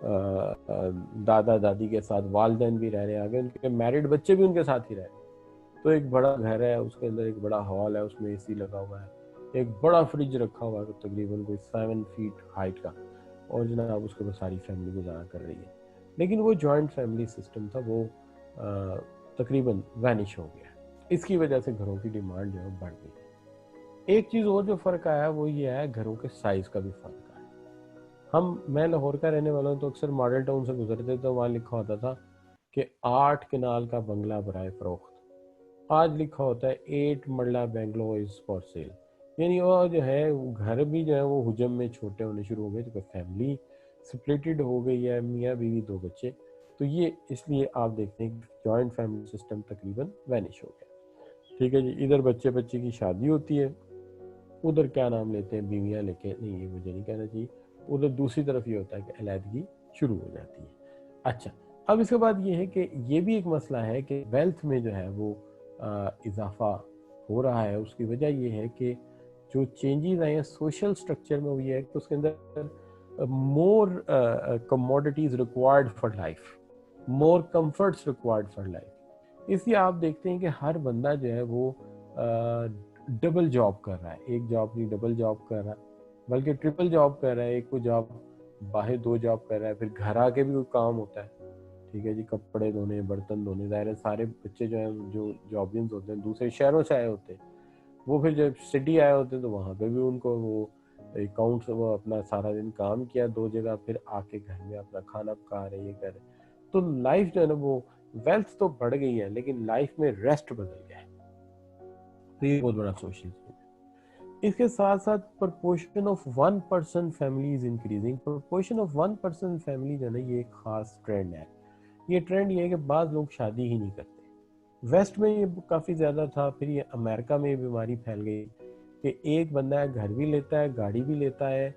दादा दादी के साथ वालिदैन भी रह रहे हैं, आगे उनके मैरिड बच्चे भी उनके साथ ही रह रहे हैं। तो एक बड़ा घर है, उसके अंदर एक बड़ा हॉल है, उसमें एसी लगा हुआ है, एक बड़ा फ्रिज रखा हुआ है तकरीबन कोई 7 फीट हाइट का, और जनाब उसके ऊपर सारी फैमिली गुजारा कर रही है। लेकिन वो जॉइंट फैमिली सिस्टम था वो तकरीबन वैनिश हो गया। इसकी वजह से घरों की डिमांड जो है बढ़ गई। एक चीज़ और जो फ़र्क आया वो ये है घरों के साइज़ का भी फ़र्क आया। मैं लाहौर का रहने वाला हूँ, तो अक्सर मॉडल टाउन से गुजरते तो वहाँ लिखा होता था कि 8 कनाल का बंगला बराए फरोख्त। आज लिखा होता है 8 मरला बेंगलो इज़ फॉर सेल। यानी वो जो है घर भी जो है वो हुजम में छोटे होने शुरू हो गए, तो फैमिली स्प्लिटेड हो गई है, मियाँ बीवी 2 बच्चे। तो ये इसलिए आप देखते हैं जॉइंट फैमिली सिस्टम तकरीबन वैनिश हो गया। ठीक है जी, इधर बच्चे बच्चे की शादी होती है, उधर क्या नाम लेते हैं बीवियाँ लेके, नहीं ये मुझे नहीं कहना चाहिए, उधर दूसरी तरफ ये होता है कि अलहदगी शुरू हो जाती है। अच्छा, अब इसके बाद ये है कि ये भी एक मसला है कि वेल्थ में जो है वो इजाफा हो रहा है। उसकी वजह ये है कि जो चेंजेस आए हैं सोशल स्ट्रक्चर में, वो ये है कि उसके अंदर more commodities required for life, more comforts required for life. इसलिए आप देखते हैं कि हर बंदा जो है वो डबल जॉब कर रहा है, एक जॉब नहीं डबल जॉब कर रहा है, बल्कि ट्रिपल जॉब कर रहा है। एक को जॉब बाहर 2 जॉब कर रहा है, फिर घर आके भी कोई काम होता है। ठीक है जी, कपड़े धोने, बर्तन धोने, ज़ाहिर है सारे बच्चे जो हैं जो जॉबियंस होते हैं दूसरे शहरों से आए होते हैं, वो फिर जब सिटी आए होते हैं तो वहाँ पे भी उनको वो अकाउंट्स वो अपना सारा दिन काम किया 2 जगह, फिर आके घर में अपना खाना पका रहे, ये कर रहे। तो लाइफ जो है ना वो वेल्थ तो बढ़ गई है, लेकिन लाइफ में रेस्ट बदल गया है। तो ये बहुत बड़ा सोशल चेंज है। इसके साथ साथ proportion of 1% family is increasing. Proportion of 1% family जो है ना ये एक खास ट्रेंड है। ये ट्रेंड ये है कि बाज़ लोग शादी ही नहीं करते। वेस्ट में ये काफ़ी ज़्यादा था, फिर ये अमेरिका में ये बीमारी फैल गई कि एक बंदा है घर भी लेता है, गाड़ी भी लेता है,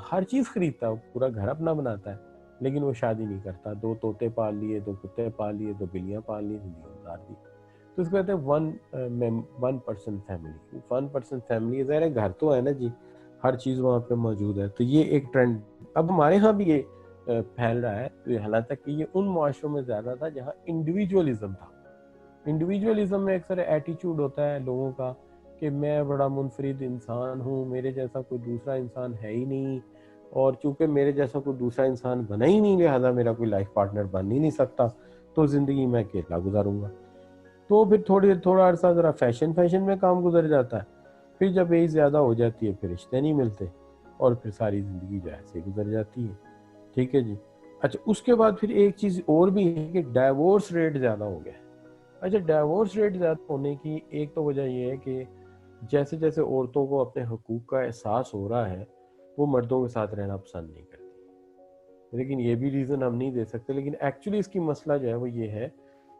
हर चीज़ खरीदता है, पूरा घर अपना बनाता है, लेकिन वो शादी नहीं करता। 2 तोते पाल लिए, 2 कुत्ते पाल लिए, 2 बिल्लियाँ पाल ली, जिंदगी गुजार दी। तो इसको कहते हैं 1% फैमिली। 1% फैमिली ज़ाहिर है घर तो है ना जी, हर चीज़ वहाँ पे मौजूद है। तो ये एक ट्रेंड अब हमारे यहाँ भी ये फैल रहा है। तो हालांकि ये उन मुआशरों में ज़्यादा था जहाँ इंडिविजुअलिज्म था। इंडिविजुअलिज्म में अक्सर एटीट्यूड होता है लोगों का कि मैं बड़ा मुनफरिद इंसान हूँ, मेरे जैसा कोई दूसरा इंसान है ही नहीं, और चूंकि मेरे जैसा कोई दूसरा इंसान बना ही नहीं, लिहाजा मेरा कोई लाइफ पार्टनर बन ही नहीं सकता, तो ज़िंदगी मैं अकेला गुजारूंगा। तो फिर थोड़ा अरसा ज़रा फैशन में काम गुजर जाता है, फिर जब एज ज़्यादा हो जाती है फिर रिश्ते नहीं मिलते, और फिर सारी ज़िंदगी जो ऐसे गुजर जाती है। ठीक है जी। अच्छा, उसके बाद फिर एक चीज़ और भी है कि डाइवोर्स रेट ज़्यादा हो गया है। अच्छा, डाइवोर्स रेट ज़्यादा होने की एक तो वजह यह है कि जैसे जैसे औरतों को अपने हकूक़ का एहसास हो रहा है, वो मर्दों के साथ रहना पसंद नहीं करती। लेकिन ये भी रीज़न हम नहीं दे सकते, लेकिन एक्चुअली इसकी मसला जो है वो ये है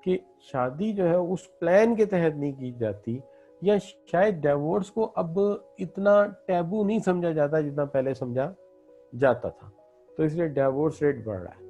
कि शादी जो है उस प्लान के तहत नहीं की जाती, या शायद डाइवोर्स को अब इतना टैबू नहीं समझा जाता जितना पहले समझा जाता था, तो इसलिए डाइवोर्स रेट बढ़ रहा है।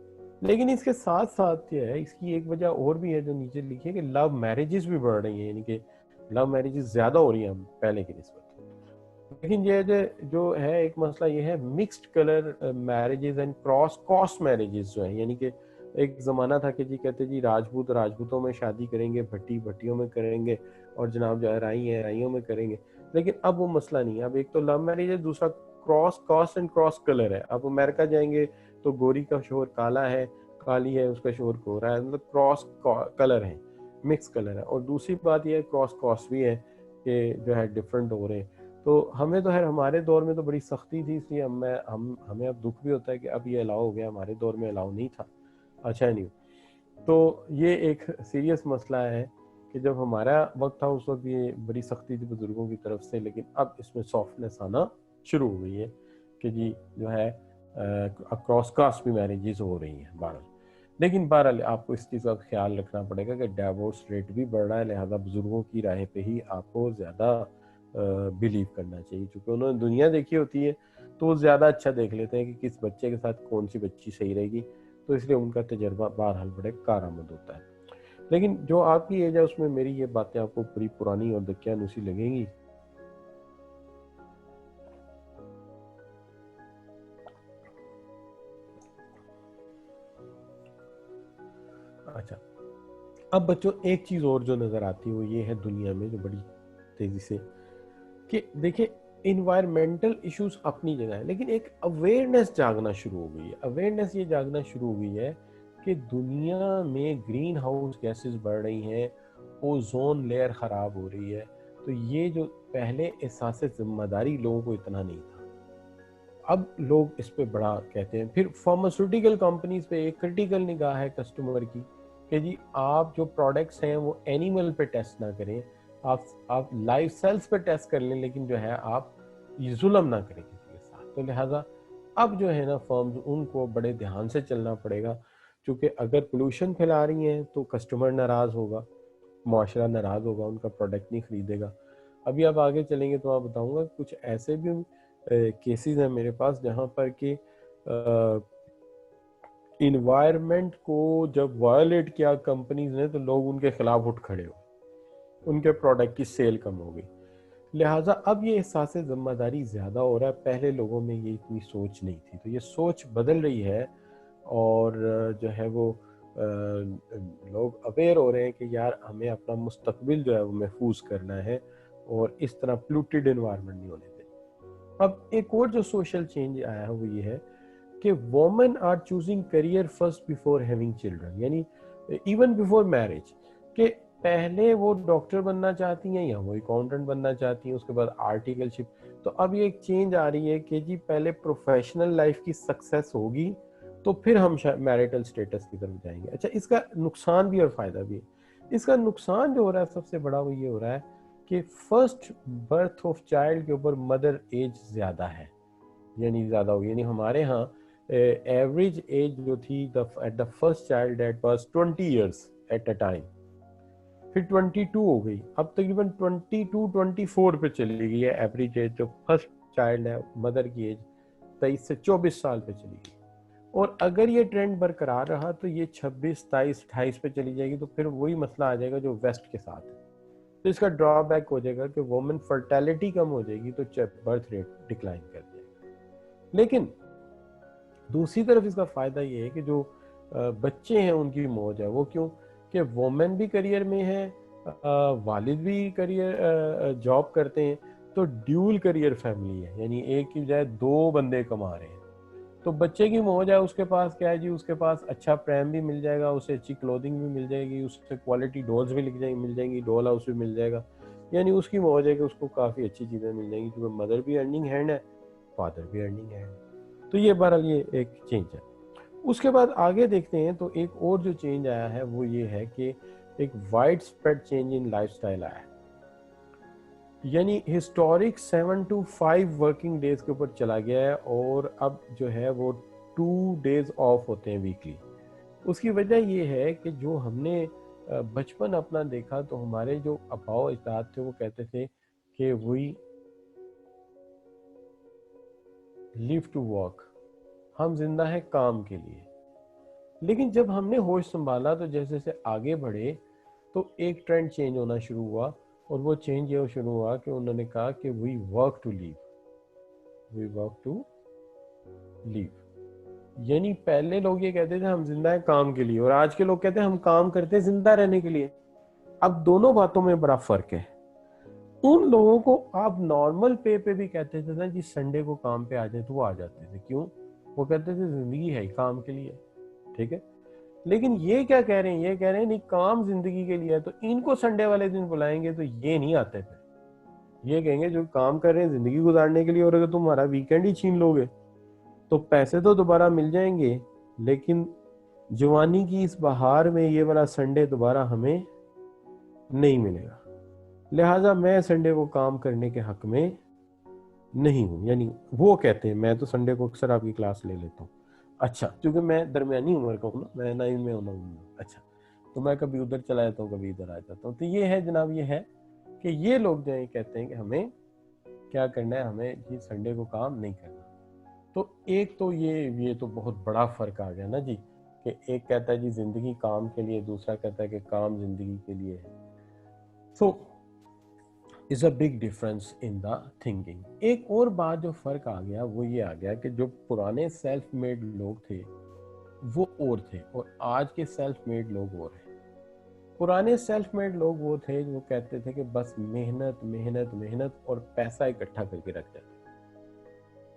लेकिन इसके साथ साथ ये है, इसकी एक वजह और भी है जो नीचे लिखी है कि लव मैरिजेस भी बढ़ रही हैं, यानी कि लव मैरिजेस ज़्यादा हो रही हैं पहले की निस्बत। लेकिन ये जो है एक मसला ये है mixed colour marriages and cross cost marriages जो है, यानी कि एक ज़माना था कि जी कहते जी राजपूत राजपूतों में शादी करेंगे, भट्टी भट्टियों में करेंगे, और जनाब जो है राई है राइयों में करेंगे। लेकिन अब वो मसला नहीं है। अब एक तो लव मैरिज है, दूसरा cross caste and cross colour है। अब अमेरिका जाएंगे तो गोरी का शोहर काला है, काली है उसका शोहर गोरा है, मतलब क्रॉस कलर है, मिक्स कलर है। और दूसरी बात यह है क्रॉस कॉस्ट भी है कि जो है डिफरेंट हो रहे हैं। तो हमें तो है, हमारे दौर में तो बड़ी सख्ती थी, इसलिए हमें अब दुख भी होता है कि अब ये अलाउ हो गया, हमारे दौर में अलाउ नहीं था। अच्छा नहीं। तो ये एक सीरियस मसला है कि जब हमारा वक्त था उस वक्त ये बड़ी सख्ती थी बुजुर्गों की तरफ से, लेकिन अब इसमें सॉफ्टनेस आना शुरू हो गई है कि जी जो है अक्रॉस कास्ट भी मैरिजेस हो रही हैं बहरहाल। लेकिन बहरहाल आपको इस चीज़ का ख्याल रखना पड़ेगा कि डिवोर्स रेट भी बढ़ रहा है, लिहाजा बुजुर्गों की राय पे ही आपको ज़्यादा बिलीव करना चाहिए, क्योंकि उन्होंने दुनिया देखी होती है तो वो ज़्यादा अच्छा देख लेते हैं कि किस बच्चे के साथ कौन सी बच्ची सही रहेगी। तो इसलिए उनका तजर्बा बहरहाल बड़े कारआमद होता है। लेकिन जो आपकी एज है उसमें मेरी ये बातें आपको बड़ी पुरानी और दकियानूसी लगेंगी। अच्छा, अब बच्चों एक चीज़ और जो नज़र आती है वो ये है दुनिया में जो बड़ी तेज़ी से कि देखिए इन्वायरमेंटल इश्यूज अपनी जगह है, लेकिन एक अवेयरनेस जागना शुरू हो गई है। अवेयरनेस ये जागना शुरू हो गई है कि दुनिया में ग्रीन हाउस गैसेस बढ़ रही हैं, ओजोन लेयर ख़राब हो रही है। तो ये जो पहले एहसास जिम्मेदारी लोगों को इतना नहीं था, अब लोग इस पे बड़ा कहते हैं। फिर फार्मास्यूटिकल कंपनीज पे एक क्रिटिकल निगाह है कस्टमर की कि जी आप जो प्रोडक्ट्स हैं वो एनिमल पे टेस्ट ना करें, आप लाइव सेल्स पे टेस्ट कर लें, लेकिन जो है आप ये जुल्म ना करें किसी के साथ। तो लिहाजा अब जो है ना फर्म्स उनको बड़े ध्यान से चलना पड़ेगा, क्योंकि अगर पोल्यूशन फैला रही हैं तो कस्टमर नाराज होगा, मुआशरा नाराज होगा, उनका प्रोडक्ट नहीं खरीदेगा। अभी आप आगे चलेंगे तो मैं बताऊंगा कुछ ऐसे भी केसेस हैं मेरे पास जहां पर कि इन्वायरमेंट को जब वायोलेट किया कंपनीज ने तो लोग उनके खिलाफ उठ खड़े हो, उनके प्रोडक्ट की सेल कम हो गई। लिहाजा अब ये एहसास जिम्मेदारी ज़्यादा हो रहा है, पहले लोगों में ये इतनी सोच नहीं थी, तो ये सोच बदल रही है। और जो है वो लोग अवेयर हो रहे हैं कि यार हमें अपना मुस्तकबिल जो है वो महफूज करना है और इस तरह पोल्यूटेड इन्वायरमेंट नहीं होने देना। अब एक और जो सोशल चेंज आया है वो ये है कि women are choosing career first before having children, यानी इवन बिफोर मैरिज। के पहले वो डॉक्टर बनना चाहती हैं या वो अकाउंटेंट बनना चाहती हैं, उसके बाद आर्टिकलशिप। तो अब ये एक चेंज आ रही है कि जी पहले प्रोफेशनल लाइफ की सक्सेस होगी तो फिर हम मैरिटल स्टेटस की तरफ जाएंगे। अच्छा, इसका नुकसान भी और फायदा भी है। इसका नुकसान जो हो रहा है सबसे बड़ा वो ये हो रहा है कि फर्स्ट बर्थ ऑफ चाइल्ड के ऊपर मदर एज ज्यादा है, यानी ज्यादा होगी। यानी हमारे यहाँ एवरेज एज जो थी at the first child date was 20 years at a time, फिर 22 हो गई, अब तकरीबन 22-24 पे चली गई है एवरेज एज। जो फर्स्ट चाइल्ड है मदर की एज 23 से 24 साल पे चली गई। और अगर ये ट्रेंड बरकरार रहा तो ये 26, 23, 28 पे चली जाएगी। तो फिर वही मसला आ जाएगा जो वेस्ट के साथ है। तो इसका ड्रॉबैक हो जाएगा कि वुमेन फर्टेलिटी कम हो जाएगी तो बर्थ रेट डिक्लाइन कर जाएगा। लेकिन दूसरी तरफ इसका फायदा ये है कि जो बच्चे हैं उनकी मौज है। वो क्यों कि वोमेन भी करियर में है, वालिद भी करियर जॉब करते हैं, तो ड्यूल करियर फैमिली है, यानी एक की बजाय दो बंदे कमा रहे हैं। तो बच्चे की मौज है, उसके पास क्या है जी, उसके पास अच्छा प्रैम भी मिल जाएगा, उसे अच्छी क्लोथिंग भी मिल जाएगी, उससे क्वालिटी डॉल्स भी मिल जाएंगी, डॉल हाउस भी मिल जाएगा। यानी उसकी मौज है कि उसको काफ़ी अच्छी चीज़ें मिल जाएंगी, क्योंकि मदर भी अर्निंग हैंड है, फादर भी अर्निंग हैंड है। तो ये बहरहाल ये एक चेंज है। उसके बाद आगे देखते हैं तो एक और जो चेंज आया है वो ये है कि एक wide spread change in lifestyle आया है। यानी हिस्टोरिक 7 to 5 वर्किंग डेज के ऊपर चला गया है, और अब जो है वो 2 डेज ऑफ होते हैं वीकली। उसकी वजह ये है कि जो हमने बचपन अपना देखा तो हमारे जो अबाव अजदाद थे वो कहते थे कि वी लिव टू वर्क, हम जिंदा हैं काम के लिए। लेकिन जब हमने होश संभाला तो जैसे जैसे आगे बढ़े तो एक ट्रेंड चेंज होना शुरू हुआ, और वो चेंज ये शुरू हुआ कि उन्होंने कहा कि we work to live, we work to live. यानी पहले लोग ये कहते थे हम जिंदा है काम के लिए, और आज के लोग कहते हैं हम काम करते हैं जिंदा रहने के लिए। अब दोनों बातों में बड़ा फर्क है। उन लोगों को आप नॉर्मल पे भी कहते थे ना जी संडे को काम पे आ जाए, तो वो आ जाते थे। क्यों? वो कहते थे जिंदगी है काम के लिए, ठीक है। लेकिन ये क्या कह रहे हैं, ये कह रहे हैं नहीं काम जिंदगी के लिए है, तो इनको संडे वाले दिन बुलाएंगे तो ये नहीं आते फिर। ये कहेंगे जो काम कर रहे हैं जिंदगी गुजारने के लिए, और अगर तुम्हारा वीकेंड ही छीन लोगे तो पैसे तो दोबारा मिल जाएंगे, लेकिन जवानी की इस बहार में ये वाला संडे दोबारा हमें नहीं मिलेगा। लिहाजा मैं संडे को काम करने के हक में नहीं हूं। यानी वो कहते हैं, मैं तो संडे को अक्सर आपकी क्लास ले लेता हूँ। अच्छा, क्योंकि मैं दरमियानी उम्र का हूँ ना, मैं 9 में हूँ। अच्छा, तो मैं कभी उधर चला जाता हूँ, कभी इधर आ जाता हूँ। तो ये है जनाब, ये है कि ये लोग जो है कहते हैं कि हमें क्या करना है, हमें जी संडे को काम नहीं करना। तो एक तो ये तो बहुत बड़ा फर्क आ गया ना जी, कि एक कहता है जी जिंदगी काम के लिए, दूसरा कहता है कि काम जिंदगी के लिए है। So is a big difference in the thinking. एक और बात जो फर्क आ गया वो ये आ गया कि जो पुराने सेल्फ मेड लोग थे वो और थे, और आज के सेल्फ मेड लोग और हैं। पुराने सेल्फ मेड लोग वो थे जो कहते थे कि बस मेहनत मेहनत मेहनत और पैसा इकट्ठा करके रख जाते,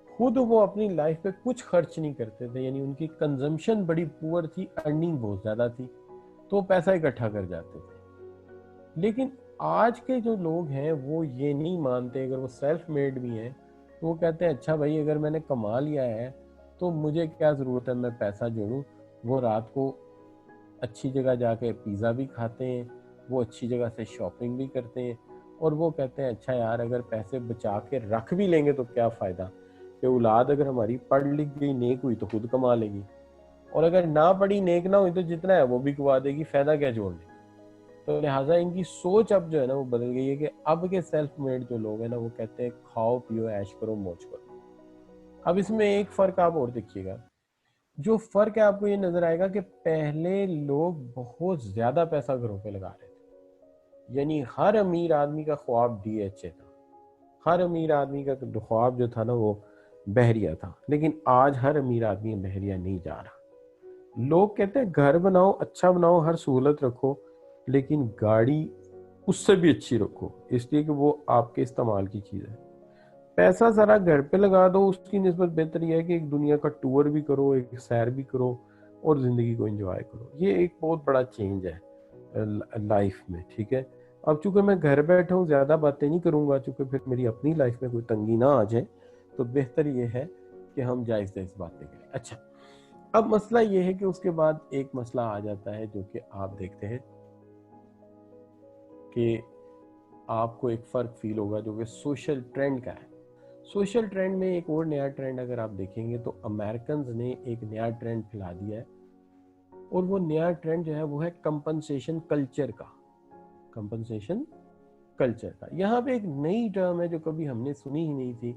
खुद वो अपनी लाइफ पे कुछ खर्च नहीं करते थे। यानी उनकी कंजम्पशन बड़ी पुअर थी, अर्निंग बहुत ज्यादा थी, तो पैसा इकट्ठा कर जाते थे। लेकिन आज के जो लोग हैं वो ये नहीं मानते, अगर वो सेल्फ मेड भी हैं तो वो कहते हैं अच्छा भाई अगर मैंने कमा लिया है तो मुझे क्या ज़रूरत है मैं पैसा जोड़ूं। वो रात को अच्छी जगह जाके पिज़्ज़ा भी खाते हैं, वो अच्छी जगह से शॉपिंग भी करते हैं, और वो कहते हैं अच्छा यार अगर पैसे बचा के रख भी लेंगे तो क्या फ़ायदा, कि औलाद अगर हमारी पढ़ लिख गई नेक हुई तो खुद कमा लेगी, और अगर ना पढ़ी नेक ना हुई तो जितना है वो भी कमा देगी, फ़ायदा क्या जोड़ने। तो लिहाजा इनकी सोच अब जो है ना वो बदल गई है कि अब के सेल्फ मेड जो लोग हैं ना वो कहते हैं खाओ पियो ऐश करो मौज करो। अब इसमें एक फर्क आप और देखिएगा, जो फर्क है आपको ये नजर आएगा कि पहले लोग बहुत ज्यादा पैसा घरों पे लगा रहे थे। यानी हर अमीर आदमी का ख्वाब DHA था, हर अमीर आदमी का ख्वाब जो था ना वो बहरिया था। लेकिन आज हर अमीर आदमी बहरिया नहीं जा रहा। लोग कहते हैं घर बनाओ, अच्छा बनाओ, हर सहूलत रखो, लेकिन गाड़ी उससे भी अच्छी रखो, इसलिए कि वो आपके इस्तेमाल की चीज़ है। पैसा सारा घर पे लगा दो, उसकी निस्बत बेहतर यह है कि एक दुनिया का टूर भी करो, एक सैर भी करो, और ज़िंदगी को एंजॉय करो। ये एक बहुत बड़ा चेंज है लाइफ में, ठीक है। अब चूंकि मैं घर बैठा हूँ, ज़्यादा बातें नहीं करूँगा, चूंकि फिर मेरी अपनी लाइफ में कोई तंगी ना आ जाए, तो बेहतर ये है कि हम जायज़ जायज़ बातें करें। अच्छा, अब मसला ये है कि उसके बाद एक मसला आ जाता है जो कि आप देखते हैं कि आपको एक फ़र्क फील होगा जो कि सोशल ट्रेंड का है। सोशल ट्रेंड में एक और नया ट्रेंड अगर आप देखेंगे तो अमेरिकन ने एक नया ट्रेंड फैला दिया है, और वो नया ट्रेंड जो है वो है कंपनसेशन कल्चर का। कंपनसेशन कल्चर का, यहाँ पे एक नई टर्म है जो कभी हमने सुनी ही नहीं थी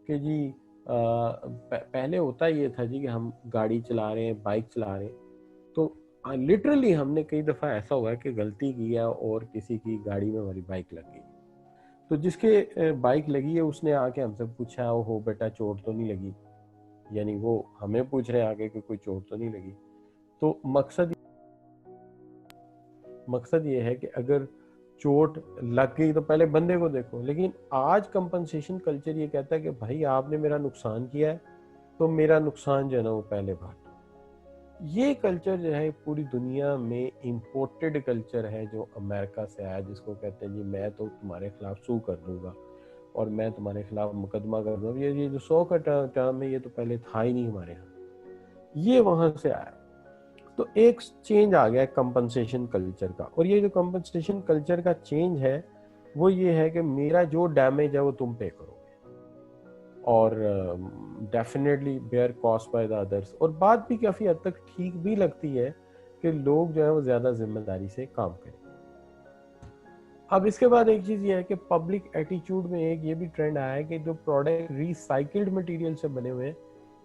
कि जी पहले होता ये था जी कि हम गाड़ी चला रहे हैं, बाइक चला रहे हैं, तो लिटरली हमने कई दफ़ा ऐसा हुआ है कि गलती की है और किसी की गाड़ी में हमारी बाइक लग गई। तो जिसके बाइक लगी है उसने आके हमसे पूछा ओ हो बेटा चोट तो नहीं लगी, यानी वो हमें पूछ रहे हैं आगे कि कोई चोट तो नहीं लगी। तो मकसद ये है कि अगर चोट लग गई तो पहले बंदे को देखो। लेकिन आज कंपनसेशन कल्चर ये कहता है कि भाई आपने मेरा नुकसान किया है तो मेरा नुकसान जो है ना वो पहले बांटो। ये कल्चर जो है पूरी दुनिया में इम्पोर्टेड कल्चर है जो अमेरिका से आया, जिसको कहते हैं जी मैं तो तुम्हारे खिलाफ सू कर दूंगा और मैं तुम्हारे खिलाफ मुकदमा कर दूंगा। ये जो 100 का टर्म है ये तो पहले था ही नहीं हमारे यहाँ, ये वहां से आया। तो एक चेंज आ गया कंपनसेशन कल्चर का, और ये जो कंपनसेशन कल्चर का चेंज है वो ये है कि मेरा जो डैमेज है वो तुम पे करोगे, और definitely bear cost by the others. और बात भी काफ़ी हद तक ठीक भी लगती है कि लोग जो है वो ज़्यादा जिम्मेदारी से काम करें। अब इसके बाद एक चीज़ ये है कि पब्लिक एटीट्यूड में एक ये भी ट्रेंड आया है कि जो प्रोडक्ट रिसाइकिल्ड मटेरियल से बने हुए हैं,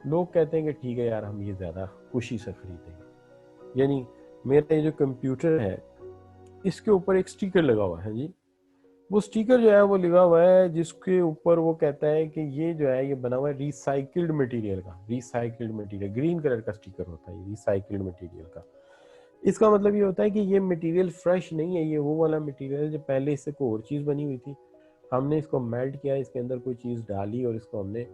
लोग कहते हैं कि ठीक है यार हम ये ज़्यादा खुशी से खरीदेंगे। यानी मेरा ये जो कंप्यूटर है इसके ऊपर एक स्टिकर लगा हुआ है जी, वो स्टिकर जो है वो लिखा हुआ है, जिसके ऊपर वो कहता है कि ये जो है ये बना हुआ है रिसाइकिल्ड मटेरियल का। रिसाइकिल्ड मटेरियल, ग्रीन कलर का स्टिकर होता है रिसाइकिल्ड मटेरियल का। इसका मतलब ये होता है कि ये मटेरियल फ्रेश नहीं है, ये वो वाला मटेरियल है जो पहले इससे कोई और चीज़ बनी हुई थी, हमने इसको मेल्ट किया, इसके अंदर कोई चीज़ डाली और इसको हमने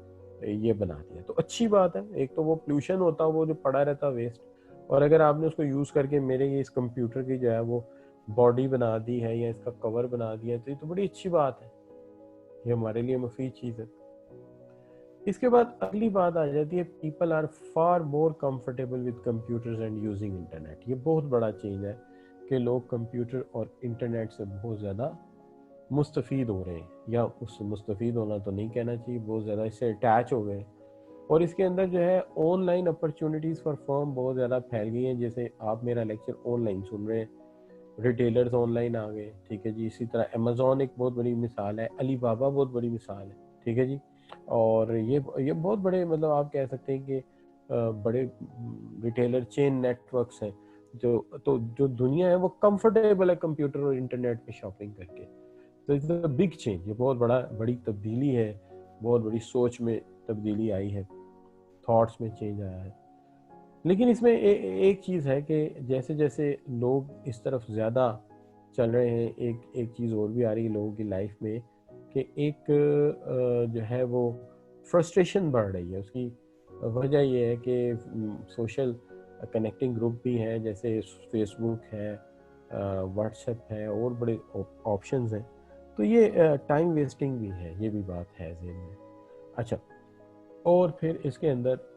ये बना दिया। तो अच्छी बात है, एक तो वो पोल्यूशन होता है वो जो पड़ा रहता वेस्ट, और अगर आपने उसको यूज़ करके मेरे ये इस कंप्यूटर की जो है वो बॉडी बना दी है या इसका कवर बना दिया है, तो ये तो बड़ी अच्छी बात है, ये हमारे लिए मुफीद चीज़ है। इसके बाद अगली बात आ जाती है, people are far more comfortable with computers and using internet. ये बहुत बड़ा चेंज है कि लोग कंप्यूटर और इंटरनेट से बहुत ज़्यादा मुस्तफ़ीद हो रहे हैं, या उस मुस्तफ़ीद होना तो नहीं कहना चाहिए, बहुत ज़्यादा इससे अटैच हो गए। और इसके अंदर जो है ऑनलाइन अपॉर्चुनिटीज़ फॉर फर्म बहुत ज़्यादा फैल गई हैं। जैसे आप मेरा लेक्चर ऑनलाइन सुन रहे हैं, रिटेलर्स ऑनलाइन आ गए, ठीक है जी। इसी तरह अमेज़ॉन एक बहुत बड़ी मिसाल है, अली बाबा बहुत बड़ी मिसाल है, ठीक है जी। और ये बहुत बड़े, मतलब आप कह सकते हैं कि बड़े रिटेलर चेन नेटवर्क्स हैं, जो दुनिया है वो कंफर्टेबल है कंप्यूटर और इंटरनेट पे शॉपिंग करके। तो इट्स अ बिग चेंज, ये बहुत बड़ी तब्दीली है, बहुत बड़ी सोच में तब्दीली आई है, थॉट्स में चेंज आया है। लेकिन इसमें एक चीज़ है कि जैसे जैसे लोग इस तरफ ज़्यादा चल रहे हैं, एक चीज़ और भी आ रही है लोगों की लाइफ में कि एक जो है वो फ्रस्ट्रेशन बढ़ रही है। उसकी वजह ये है कि सोशल कनेक्टिंग ग्रुप भी हैं, जैसे फेसबुक है, व्हाट्सएप है, और बड़े ऑप्शंस हैं। तो ये टाइम वेस्टिंग भी है, ये भी बात है ज़हन में। अच्छा, और फिर इसके अंदर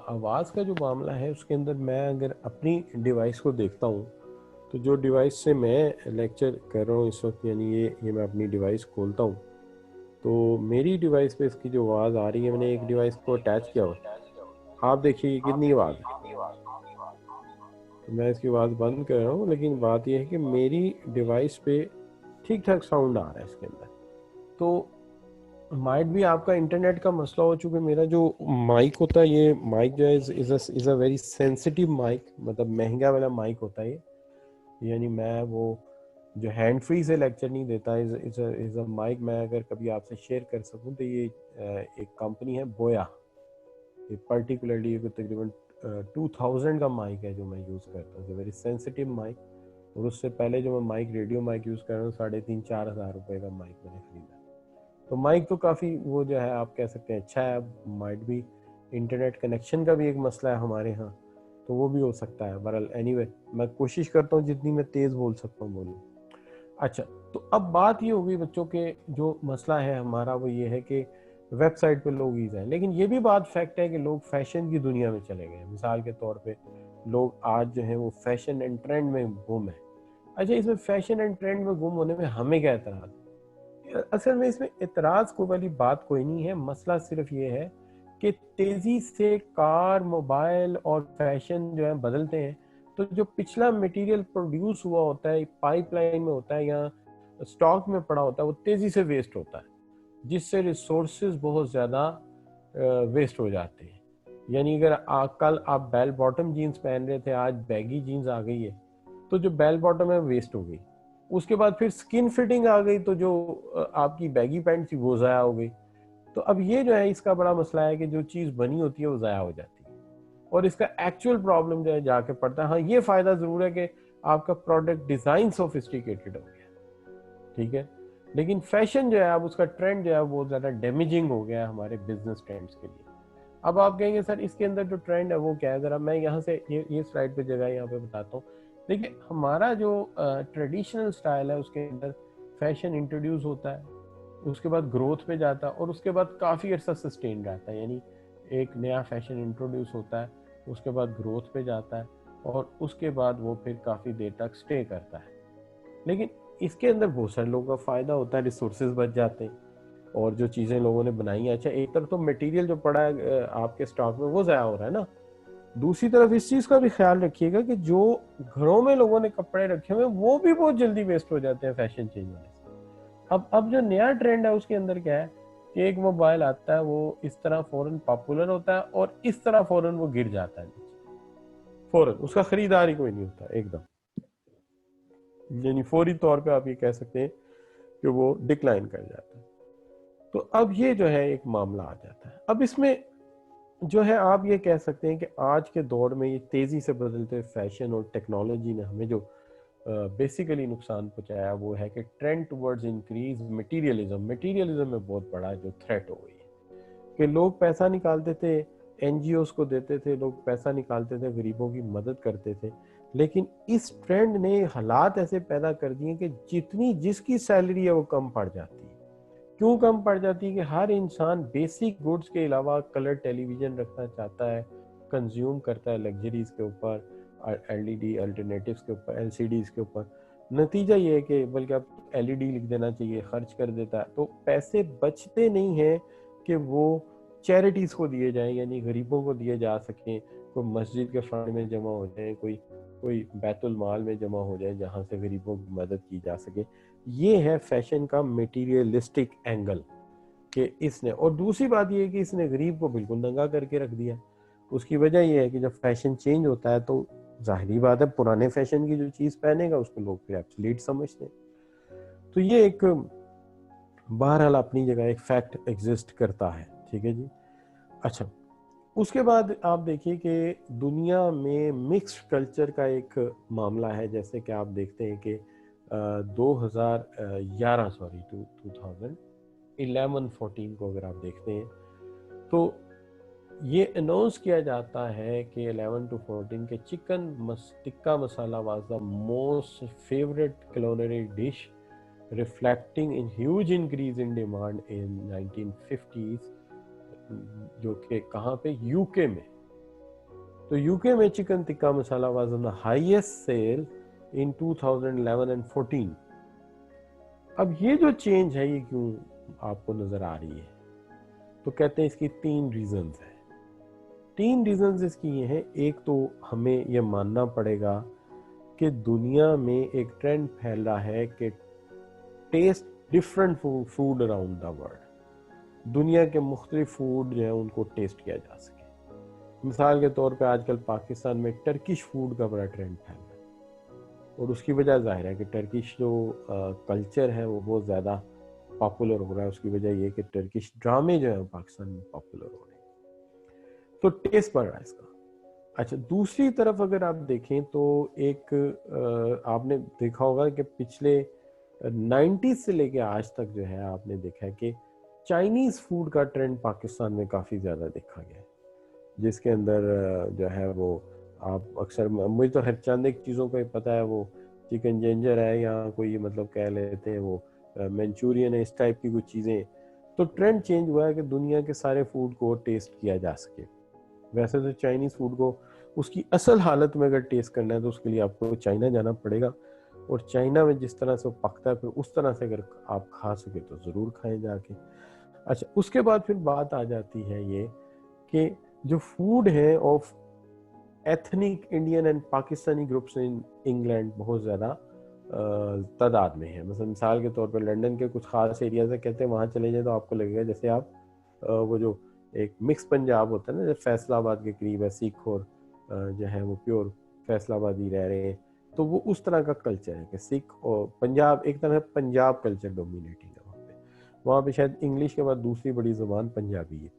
आवाज़ का जो मामला है उसके अंदर मैं अगर अपनी डिवाइस को देखता हूँ, तो जो डिवाइस से मैं लेक्चर कर रहा हूँ इस वक्त, यानी ये मैं अपनी डिवाइस खोलता हूँ, तो मेरी डिवाइस पे इसकी जो आवाज़ आ रही है, मैंने एक डिवाइस को अटैच किया हुआ, आप देखिए कितनी आवाज़ है। तो मैं इसकी आवाज़ बंद कर रहा हूँ, लेकिन बात यह है कि मेरी डिवाइस पे ठीक ठाक साउंड आ रहा है इसके अंदर। तो माइट भी आपका इंटरनेट का मसला हो, चूँकि मेरा जो माइक होता है, ये माइक जो है is a very sensitive mic, मतलब महंगा वाला माइक होता है ये। यानी मैं वो जो हैंड फ्री से लेक्चर नहीं देता, इज़ अ माइक। मैं अगर कभी आपसे शेयर कर सकूं तो ये एक कंपनी है बोया, ये पर्टिकुलरली तकरीबन 2000 का माइक है जो मैं यूज़ करता हूँ, वेरी सेंसिटिव माइक। और उससे पहले जो मैं माइक रेडियो माइक यूज़ कर रहा हूँ, 3,500-4 हज़ार रुपये का माइक मैंने खरीदा। तो माइक तो काफ़ी वो जो है आप कह सकते हैं अच्छा है। अब माइट भी इंटरनेट कनेक्शन का भी एक मसला है हमारे यहाँ, तो वो भी हो सकता है। बहरहाल एनीवे, मैं कोशिश करता हूँ जितनी मैं तेज़ बोल सकता हूँ बोलूँ। अच्छा, तो अब बात ये होगी बच्चों के, जो मसला है हमारा वो ये है कि वेबसाइट पे लोग ईज़ हैं, लेकिन ये भी बात फैक्ट है कि लोग फैशन की दुनिया में चले गए हैं। मिसाल के तौर पे लोग आज जो है वो फैशन एंड ट्रेंड में गुम है। अच्छा, इसमें फैशन एंड ट्रेंड में गुम होने में हमें क्या एतराज़? असल में इसमें एतराज़ को वाली बात कोई नहीं है, मसला सिर्फ ये है कि तेज़ी से कार, मोबाइल और फैशन जो है बदलते हैं, तो जो पिछला मटेरियल प्रोड्यूस हुआ होता है, पाइपलाइन में होता है या स्टॉक में पड़ा होता है, वो तेज़ी से वेस्ट होता है, जिससे रिसोर्सेज बहुत ज़्यादा वेस्ट हो जाते हैं। यानी अगर कल आप बेल बॉटम जीन्स पहन रहे थे, आज बैगी जीन्स आ गई है, तो जो बेल बॉटम है वेस्ट हो गई। उसके बाद फिर स्किन फिटिंग आ गई, तो जो आपकी बैगी पैंट थी वो ज़ाया हो गई। तो अब ये जो है इसका बड़ा मसला है कि जो चीज़ बनी होती है वो ज़ाया हो जाती है, और इसका एक्चुअल प्रॉब्लम जो है जाके पड़ता है। हाँ, ये फ़ायदा ज़रूर है कि आपका प्रोडक्ट डिज़ाइन सोफिस्टिकेटेड हो गया, ठीक है। लेकिन फैशन जो है, अब उसका ट्रेंड जो है वो ज़्यादा डैमेजिंग हो गया है हमारे बिजनेस ट्रेंड्स के लिए। अब आप कहेंगे सर इसके अंदर जो ट्रेंड है वो क्या है, ज़रा मैं यहाँ से ये स्लाइड पे जगह यहाँ पे बताता हूँ। देखिए, हमारा जो ट्रेडिशनल स्टाइल है उसके अंदर फैशन इंट्रोड्यूस होता है, उसके बाद ग्रोथ पे जाता है, और उसके बाद काफ़ी अर्सा सस्टेन रहता है। यानी एक नया फैशन इंट्रोड्यूस होता है, उसके बाद ग्रोथ पे जाता है, और उसके बाद वो फिर काफ़ी देर तक स्टे करता है। लेकिन इसके अंदर बहुत सारे लोगों का फ़ायदा होता है, रिसोर्सेज बच जाते हैं, और जो चीज़ें लोगों ने बनाई हैं, अच्छा एक तरफ तो मटेरियल जो पड़ा है आपके स्टॉक में वो ज़ाया हो रहा है ना, दूसरी तरफ इस चीज का भी ख्याल रखिएगा कि जो घरों में लोगों ने कपड़े रखे हुए वो भी बहुत जल्दी वेस्ट हो जाते हैं फैशन चेंज होने से। अब जो नया ट्रेंड है उसके अंदर क्या है कि एक मोबाइल आता है, वो इस तरह फौरन पॉपुलर होता है और इस तरह फौरन वो गिर जाता है, फौरन उसका खरीदार ही कोई नहीं होता एकदम, यानी फौरी तौर पे आप ये कह सकते हैं कि वो डिक्लाइन कर जाता है। तो अब ये जो है एक मामला आ जाता है। अब इसमें जो है आप ये कह सकते हैं कि आज के दौर में ये तेजी से बदलते फैशन और टेक्नोलॉजी ने हमें जो बेसिकली नुकसान पहुंचाया वो है कि ट्रेंड टुवर्ड्स इंक्रीज मटेरियलिज्म में बहुत बड़ा जो थ्रेट हो गई है कि लोग पैसा निकालते थे, एनजीओस को देते थे, लोग पैसा निकालते थे, गरीबों की मदद करते थे, लेकिन इस ट्रेंड ने हालात ऐसे पैदा कर दिए कि जितनी जिसकी सैलरी है वो कम पड़ जाती है। क्यों कम पड़ जाती है कि हर इंसान बेसिक गुड्स के अलावा कलर टेलीविजन रखना चाहता है, कंज्यूम करता है लग्जरीज के ऊपर, एलईडी अल्टरनेटिव्स के ऊपर, एलसीडीज के ऊपर। नतीजा ये है कि बल्कि अब एलईडी लिख देना चाहिए, खर्च कर देता है, तो पैसे बचते नहीं हैं कि वो चैरिटीज को दिए जाएं, यानी गरीबों को दिए जा सकें, कोई मस्जिद के फंड में जमा हो जाए, कोई कोई बैतुल माल में जमा हो जाए जहां से गरीबों की मदद की जा सके। ये है फैशन का मटेरियलिस्टिक एंगल कि इसने, और दूसरी बात ये है कि इसने गरीब को बिल्कुल नंगा करके रख दिया। उसकी वजह यह है कि जब फैशन चेंज होता है तो जाहिरी बात है पुराने फैशन की जो चीज पहनेगा उसको लोग फिर एब्सोल्यूट समझते हैं। तो ये एक बहरहाल अपनी जगह एक फैक्ट एग्जिस्ट करता है, ठीक है जी। अच्छा, उसके बाद आप देखिए कि दुनिया में मिक्स्ड कल्चर का एक मामला है। जैसे कि आप देखते हैं कि 2011 सॉरी 2011-14 को अगर आप देखते हैं तो ये अनाउंस किया जाता है कि 11 to 14 के chicken tikka masala was the most favourite culinary dish reflecting in huge increase in demand in 1950s, जो कि कहाँ पे, यूके में। तो यूके में chicken tikka masala was on the highest sale in 2011 and 14। अब ये जो चेंज है ये क्यों आपको नजर आ रही है, तो कहते हैं इसकी 3 रीजंस हैं। 3 रीजंस इसकी ये हैं। एक तो हमें ये मानना पड़ेगा कि दुनिया में एक ट्रेंड फैल रहा है कि taste different food around the world, दुनिया के मुख्तलिफ फूड जो है उनको टेस्ट किया जा सके। मिसाल के तौर पे आजकल पाकिस्तान में टर्किश फूड का बड़ा ट्रेंड फैल रहा है, और उसकी वजह जाहिर है कि टर्किश जो कल्चर है वो बहुत ज़्यादा पॉपुलर हो रहा है। उसकी वजह ये कि टर्किश ड्रामे जो है पाकिस्तान में पॉपुलर हो रहे हैं, तो टेस्ट बढ़ रहा है इसका। अच्छा, दूसरी तरफ अगर आप देखें तो एक आपने देखा होगा कि पिछले 90s से लेके आज तक जो है आपने देखा है कि चाइनीज़ फूड का ट्रेंड पाकिस्तान में काफ़ी ज़्यादा देखा गया है, जिसके अंदर जो है वो आप अक्सर, मुझे तो हर चंद एक चीज़ों का ही पता है, वो चिकन जिंजर है या कोई मतलब कह लेते हैं वो मंचूरियन है, इस टाइप की कुछ चीज़ें। तो ट्रेंड चेंज हुआ है कि दुनिया के सारे फूड को टेस्ट किया जा सके। वैसे तो चाइनीज़ फूड को उसकी असल हालत में अगर टेस्ट करना है तो उसके लिए आपको चाइना जाना पड़ेगा, और चाइना में जिस तरह से वो पकता है फिर उस तरह से अगर आप खा सके तो ज़रूर खाएं जाके। अच्छा, उसके बाद फिर बात आ जाती है ये कि जो फूड है of ethnic Indian and Pakistani groups in England बहुत ज़्यादा तादाद में है। मतलब मिसाल के तौर पर लंदन के कुछ खास एरियाज है, कहते हैं वहाँ चले जाए तो आपको लगेगा जैसे आप वो जो एक मिक्स पंजाब होता है ना, जब फैसलाबाद के करीब है, सिख और जो है वो प्योर फैसलाबादी रह रहे हैं, तो वो उस तरह का कल्चर है कि सिख और पंजाब एक तरह पंजाब कल्चर डोमिनेटिंग है वहाँ पे शायद इंग्लिश के बाद दूसरी बड़ी ज़ुबान पंजाबी है।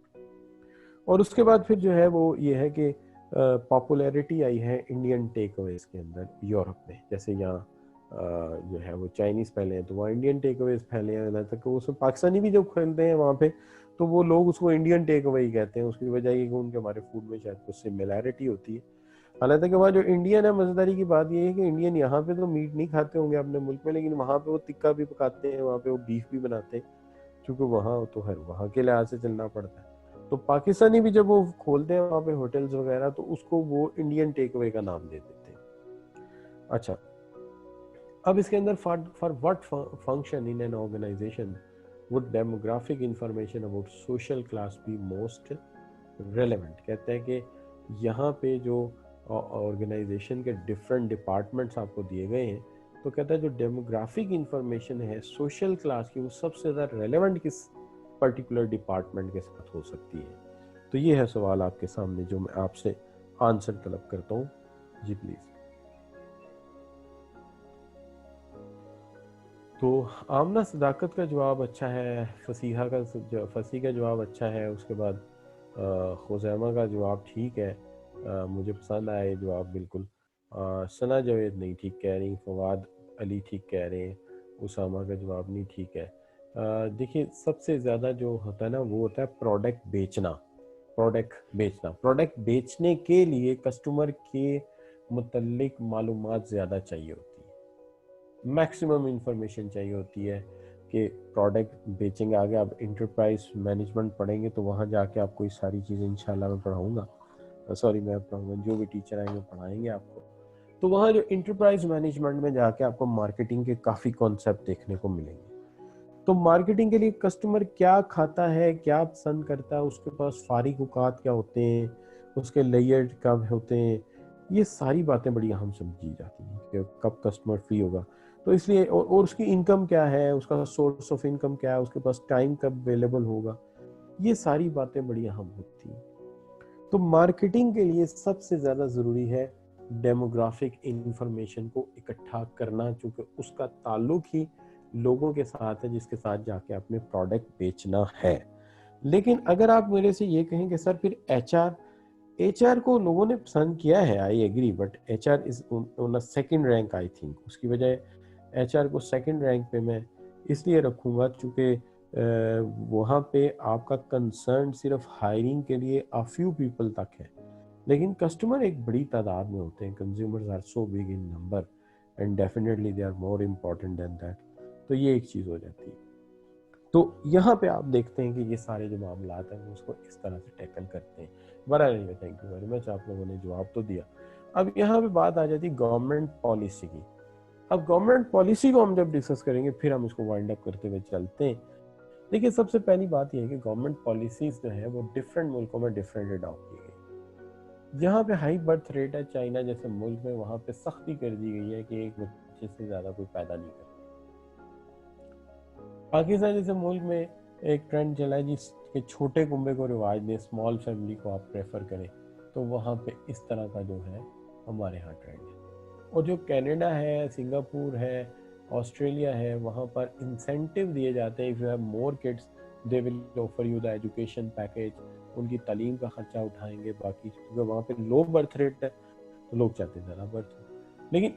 और उसके बाद फिर जो है वो ये है कि पॉपुलैरिटी आई है इंडियन टेक अवेज के अंदर यूरोप में। जैसे यहाँ जो है वो चाइनीज़ फैले हैं तो वहाँ इंडियन टेक अवेज फैले हैं, तक उसमें पाकिस्तानी भी जब खेलते हैं वहाँ पे तो वो लोग उसको इंडियन टेक अवे ही कहते हैं। उसकी वजह ये कि उनके हमारे फूड में शायद कुछ सिमिलैरिटी होती है। हालांकि वहाँ जो इंडियन है, मज़ेदारी की बात ये है कि इंडियन यहाँ पे तो मीट नहीं खाते होंगे अपने मुल्क में, लेकिन वहाँ पे वो टिक्का भी पकाते हैं, वहाँ पे वो बीफ भी बनाते हैं, क्योंकि वहाँ तो हर वहाँ के लिहाज से चलना पड़ता है। तो पाकिस्तानी भी जब वो खोलते हैं वहाँ पे होटल्स वगैरह तो उसको वो इंडियन टेक अवे का नाम दे देते हैं। अच्छा, अब इसके अंदर for what function in an organization would demographic information about social class be most relevant. कहते हैं कि यहाँ पे जो ऑर्गेनाइजेशन के डिफरेंट डिपार्टमेंट्स आपको दिए गए हैं, तो कहता है जो डेमोग्राफिक इंफॉर्मेशन है सोशल क्लास की, वो सबसे ज़्यादा रेलेवेंट किस पर्टिकुलर डिपार्टमेंट के साथ हो सकती है। तो ये है सवाल आपके सामने जो मैं आपसे आंसर तलब करता हूँ। जी प्लीज़। तो आमना सदाकत का जवाब अच्छा है, फसीह का जवाब अच्छा है, उसके बाद खुज़ैमा का जवाब ठीक है, मुझे पसंद आया ये जवाब बिल्कुल। सना जावेद नहीं ठीक कह रही, फवाद अली ठीक कह रहे हैं, उसामा का जवाब नहीं ठीक है। देखिए सबसे ज़्यादा जो होता है ना वो होता है प्रोडक्ट बेचना। प्रोडक्ट बेचने के लिए कस्टमर के मुतल्लिक मालूमात ज़्यादा चाहिए होती है, मैक्सिमम इंफॉर्मेशन चाहिए होती है कि प्रोडक्ट बेचेंगे। आगे आप इंटरप्राइज मैनेजमेंट पढ़ेंगे तो वहाँ जाके आपको ये सारी चीज़ें इंशाल्लाह मैं पढ़ाऊँगा, मैं पढ़ाऊँगा, जो भी टीचर आएंगे पढ़ाएंगे आपको। तो वहाँ जो इंटरप्राइज मैनेजमेंट में जाके आपको मार्केटिंग के काफ़ी कॉन्सेप्ट देखने को मिलेंगे। तो मार्केटिंग के लिए कस्टमर क्या खाता है, क्या पसंद करता है, उसके पास फारिग औकात क्या होते हैं, उसके लेयर कब होते हैं, ये सारी बातें बड़ी अहम समझी जाती हैं कि कब कस्टमर फ्री होगा। तो इसलिए और उसकी इनकम क्या है, उसका सोर्स ऑफ इनकम क्या है, उसके पास टाइम कब अवेलेबल होगा, ये सारी बातें बड़ी अहम होती हैं। तो मार्केटिंग के लिए सबसे ज़्यादा ज़रूरी है डेमोग्राफिक इंफॉर्मेशन को इकट्ठा करना, चूँकि उसका ताल्लुक ही लोगों के साथ है जिसके साथ जाके अपने प्रोडक्ट बेचना है। लेकिन अगर आप मेरे से ये कहें कि सर फिर एचआर को लोगों ने पसंद किया है, I agree, but HR is on a second rank I think. उसकी वजह एचआर को सेकंड रैंक पे मैं इसलिए रखूँगा चूँकि वहाँ पे आपका कंसर्न सिर्फ हायरिंग के लिए अ फ्यू पीपल तक है, लेकिन कस्टमर एक बड़ी तादाद में होते हैं। Consumers are so big in number and definitely they are more important than that. तो ये एक चीज़ हो जाती है। तो यहाँ पे आप देखते हैं कि ये सारे जो मामला हैं वो उसको इस तरह से टैकल करते हैं। बराबर, थैंक यू वेरी मच, आप लोगों ने जवाब तो दिया। अब यहाँ पे बात आ जाती है गवर्नमेंट पॉलिसी की। अब गवर्नमेंट पॉलिसी को हम जब डिस्कस करेंगे फिर हम इसको वाइंड अप करते हुए चलते हैं। देखिए सबसे पहली बात यह है कि गवर्नमेंट पॉलिसीज जो है वो डिफरेंट मुल्कों में डिफरेंट अडॉप्ट की गई। जहाँ पे हाई बर्थ रेट है चाइना जैसे मुल्क में, वहाँ पे सख्ती कर दी गई है कि एक बच्चे से ज़्यादा कोई पैदा नहीं करता। पाकिस्तान जैसे मुल्क में एक ट्रेंड चला है जिसके छोटे कुंबे को रिवाज दें, स्मॉल फैमिली को आप प्रेफर करें, तो वहाँ पे इस तरह का जो है हमारे यहाँ ट्रेंड है। और जो कनाडा है, सिंगापुर है, ऑस्ट्रेलिया है, वहाँ पर इंसेंटिव दिए जाते हैं। If you have more kids they will offer you the education package, उनकी तालीम का खर्चा उठाएंगे। बाकी क्योंकि वहाँ पे लो बर्थ रेट है तो लोग चाहते हैं ज़्यादा बर्थ हो। लेकिन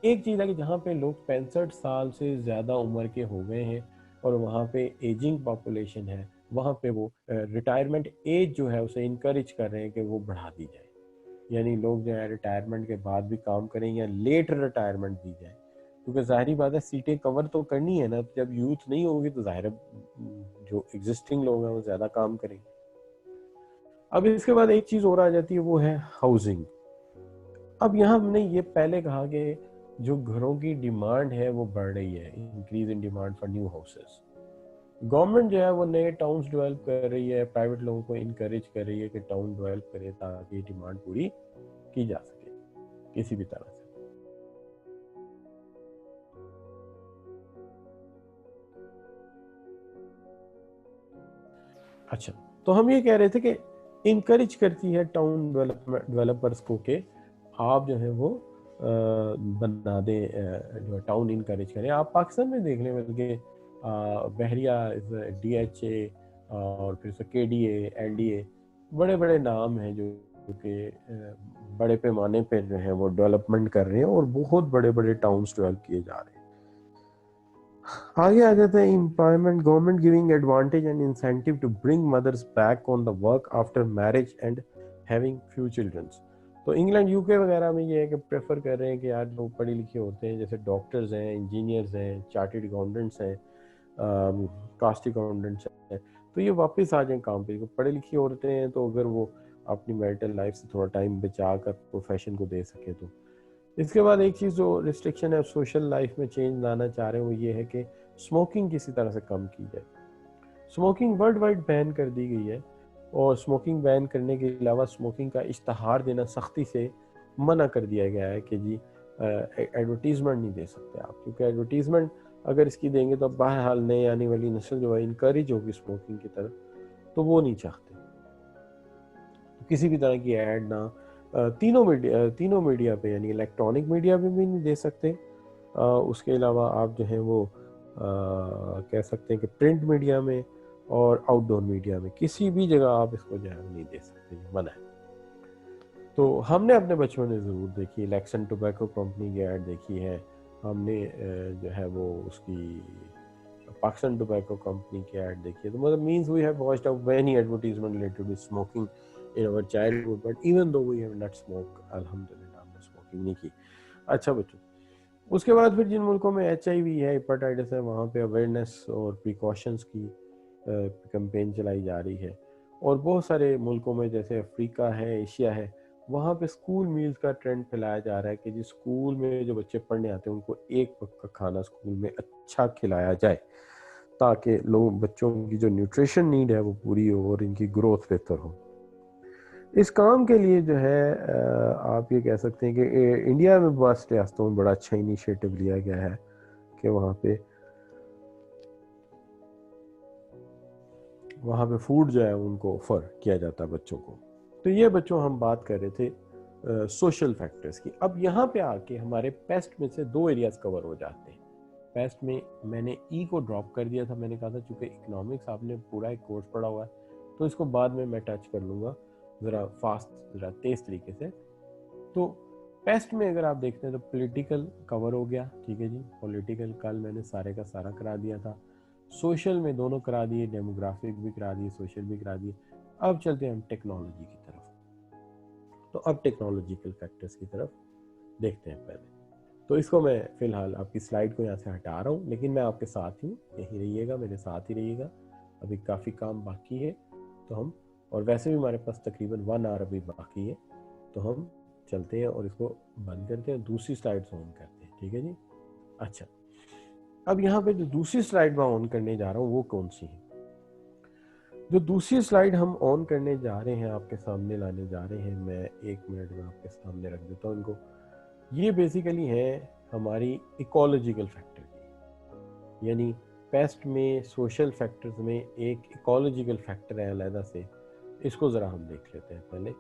एक चीज़ है कि जहाँ पे लोग 65 साल से ज़्यादा उम्र के हो गए हैं और वहाँ पे एजिंग पॉपुलेशन है, वहाँ पे वो रिटायरमेंट एज जो है उसे इनकरेज कर रहे हैं कि वो बढ़ा दी जाए। यानी लोग जो है रिटायरमेंट के बाद भी काम करें या लेट रिटायरमेंट दी जाए, क्योंकि जाहिर बात है सीटें कवर तो करनी है ना। जब यूथ नहीं होगी तो जाहिर जो एग्जिस्टिंग लोग हैं वो ज़्यादा काम करेंगे। अब इसके बाद एक चीज़ और आ जाती है, वो है हाउसिंग। अब यहाँ हमने ये पहले कहा कि जो घरों की डिमांड है वो बढ़ रही है, increase in demand for new houses. Government जो है वो नए टाउन्स डेवलप कर रही है, प्राइवेट लोगों को इनकरेज कर रही है कि टाउन डेवलप करे ताकि डिमांड पूरी की जा सके किसी भी तरह से। अच्छा, तो हम ये कह रहे थे कि इनकरेज करती है टाउन डेवलपर्स को कि आप जो है वो बना दें, जो टाउन इनकरेज करें। आप पाकिस्तान में देख लें, बल्कि बहरिया, DHA और फिर KDA, LDA, बड़े बड़े नाम हैं जो कि बड़े पैमाने पर जो है वो डेवलपमेंट कर रहे हैं और बहुत बड़े बड़े टाउन्स डेवलप किए जा रहे हैं। आगे आ जाते हैं employment. Government giving advantage and incentive to bring mothers back on the work after marriage and having few childrens. तो इंग्लैंड, UK वगैरह में ये है कि प्रेफर कर रहे हैं कि यार लोग पढ़े लिखे होते हैं, जैसे डॉक्टर्स हैं, इंजीनियर्स हैं, चार्टेड अकाउंटेंट्स हैं, कास्ट अकाउंटेंट्स हैं, तो ये वापस आ जाएं काम पे। पढ़े लिखी औरतें हैं तो अगर वो अपनी मैरिटल लाइफ से थोड़ा टाइम बचा कर प्रोफेशन को दे सके तो। इसके बाद एक चीज़ जो रिस्ट्रिक्शन है सोशल लाइफ में चेंज लाना चाह रहे हैं, वो ये है कि स्मोकिंग किसी तरह से कम की जाए। स्मोकिंग वर्ल्ड वाइड बैन कर दी गई है और स्मोकिंग बैन करने के अलावा स्मोकिंग का इश्तहार देना सख्ती से मना कर दिया गया है कि जी एडवर्टीज़मेंट नहीं दे सकते आप, क्योंकि एडवर्टीज़मेंट अगर इसकी देंगे तो बहरहाल नई आने वाली नस्ल जो है इनकरेज होगी स्मोकिंग की तरफ, तो वो नहीं चाहते। तो किसी भी तरह की ऐड ना तीनों मीडिया पे, यानी इलेक्ट्रॉनिक मीडिया पे भी नहीं दे सकते, उसके अलावा आप जो है वो कह सकते हैं कि प्रिंट मीडिया में और आउटडोर मीडिया में किसी भी जगह आप इसको जो है नहीं दे सकते, मना है। तो हमने अपने बचपन में ज़रूर देखी, इलेक्शन टोबैको कंपनी की ऐड देखी है हमने, जो है वो उसकी पाकिस्तान टोबैको कंपनी की ऐड देखी है। तो मतलब means we have watched out many advertisement related with smoking in our childhood, but even though we have not smoke, अल्हम्दुलिल्लाह हमने स्मोकिंग नहीं की। अच्छा बच्चों, उसके बाद फिर जिन मुल्कों में HIV है, हेपेटाइटिस है, वहाँ पे अवेयरनेस और प्रिकॉशंस की कैंपेन चलाई जा रही है। और बहुत सारे मुल्कों में जैसे अफ्रीका है, एशिया है, वहाँ पे स्कूल मील्स का ट्रेंड फैलाया जा रहा है कि जिस स्कूल में जो बच्चे पढ़ने आते हैं उनको एक वक्त का खाना स्कूल में अच्छा खिलाया जाए, ताकि लोग बच्चों की जो न्यूट्रिशन नीड है वो पूरी हो और इनकी ग्रोथ बेहतर हो। इस काम के लिए जो है आप ये कह सकते हैं कि इंडिया में बहुत रियासतों में बड़ा अच्छा इनिशिएटिव लिया गया है कि वहाँ पे फूड जो है उनको ऑफर किया जाता है बच्चों को। तो ये बच्चों हम बात कर रहे थे सोशल फैक्टर्स की। अब यहाँ पे आके हमारे पेस्ट में से दो एरियाज कवर हो जाते हैं। पेस्ट में मैंने को ड्रॉप कर दिया था, मैंने कहा था चूंकि इकोनॉमिक्स आपने पूरा एक कोर्स पढ़ा हुआ है तो इसको बाद में मैं टच कर लूँगा ज़रा फास्ट, ज़रा तेज़ तरीके से। तो पेस्ट में अगर आप देखते हैं तो पॉलिटिकल कवर हो गया, ठीक है जी, पॉलिटिकल कल मैंने सारे का सारा करा दिया था। सोशल में दोनों करा दिए, डेमोग्राफिक भी करा दिए, सोशल भी करा दिए। अब चलते हैं हम टेक्नोलॉजी की तरफ। तो अब टेक्नोलॉजिकल फैक्टर्स की तरफ देखते हैं पहले। तो इसको मैं फिलहाल आपकी स्लाइड को यहाँ से हटा रहा हूँ, लेकिन मैं आपके साथ ही यहीं रहिएगा, मेरे साथ ही रहिएगा। अभी काफ़ी काम बाकी है तो हम, और वैसे भी हमारे पास तकरीबन 1 आवर अभी बाकी है, तो हम चलते हैं और इसको बंद करते हैं, दूसरी स्लाइड ऑन करते हैं, ठीक है जी। अच्छा, अब यहाँ पे जो दूसरी स्लाइड मैं ऑन करने जा रहा हूँ वो कौन सी है? जो दूसरी स्लाइड हम ऑन करने जा रहे हैं, आपके सामने लाने जा रहे हैं, मैं 1 मिनट में आपके सामने रख देता हूँ इनको। ये बेसिकली है हमारी इकोलॉजिकल फैक्टर की, यानी पेस्ट में सोशल फैक्टर्स में एक इकोलॉजिकल फैक्टर है अलग से, इसको ज़रा हम देख लेते हैं पहले।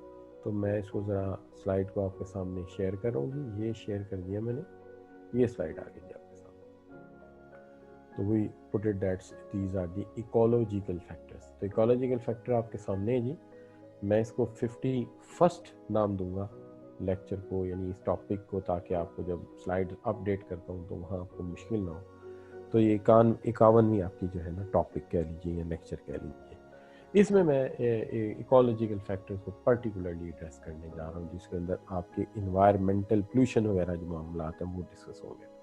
तो मैं इसको ज़रा स्लाइड को आपके सामने शेयर करूँगी, ये शेयर कर दिया मैंने, ये स्लाइड आ गई आपके सामने। तो we put it that's these are the ecological factors. तो इकोलॉजिकल फैक्टर आपके सामने है जी। मैं इसको 51st नाम दूंगा लेक्चर को, यानी इस टॉपिक को, ताकि आपको जब स्लाइड अपडेट करता हूँ तो वहाँ आपको मुश्किल ना हो। तो ये 51वीं आपकी जो है ना टॉपिक कह लीजिए या लेक्चर कह लीजिए, इसमें मैं इकोलॉजिकल फैक्टर्स को पर्टिकुलरली एड्रेस करने जा रहा हूँ, जिसके अंदर आपके इन्वायरमेंटल पोल्यूशन वगैरह जो मामला हैं वो डिस्कस होंगे।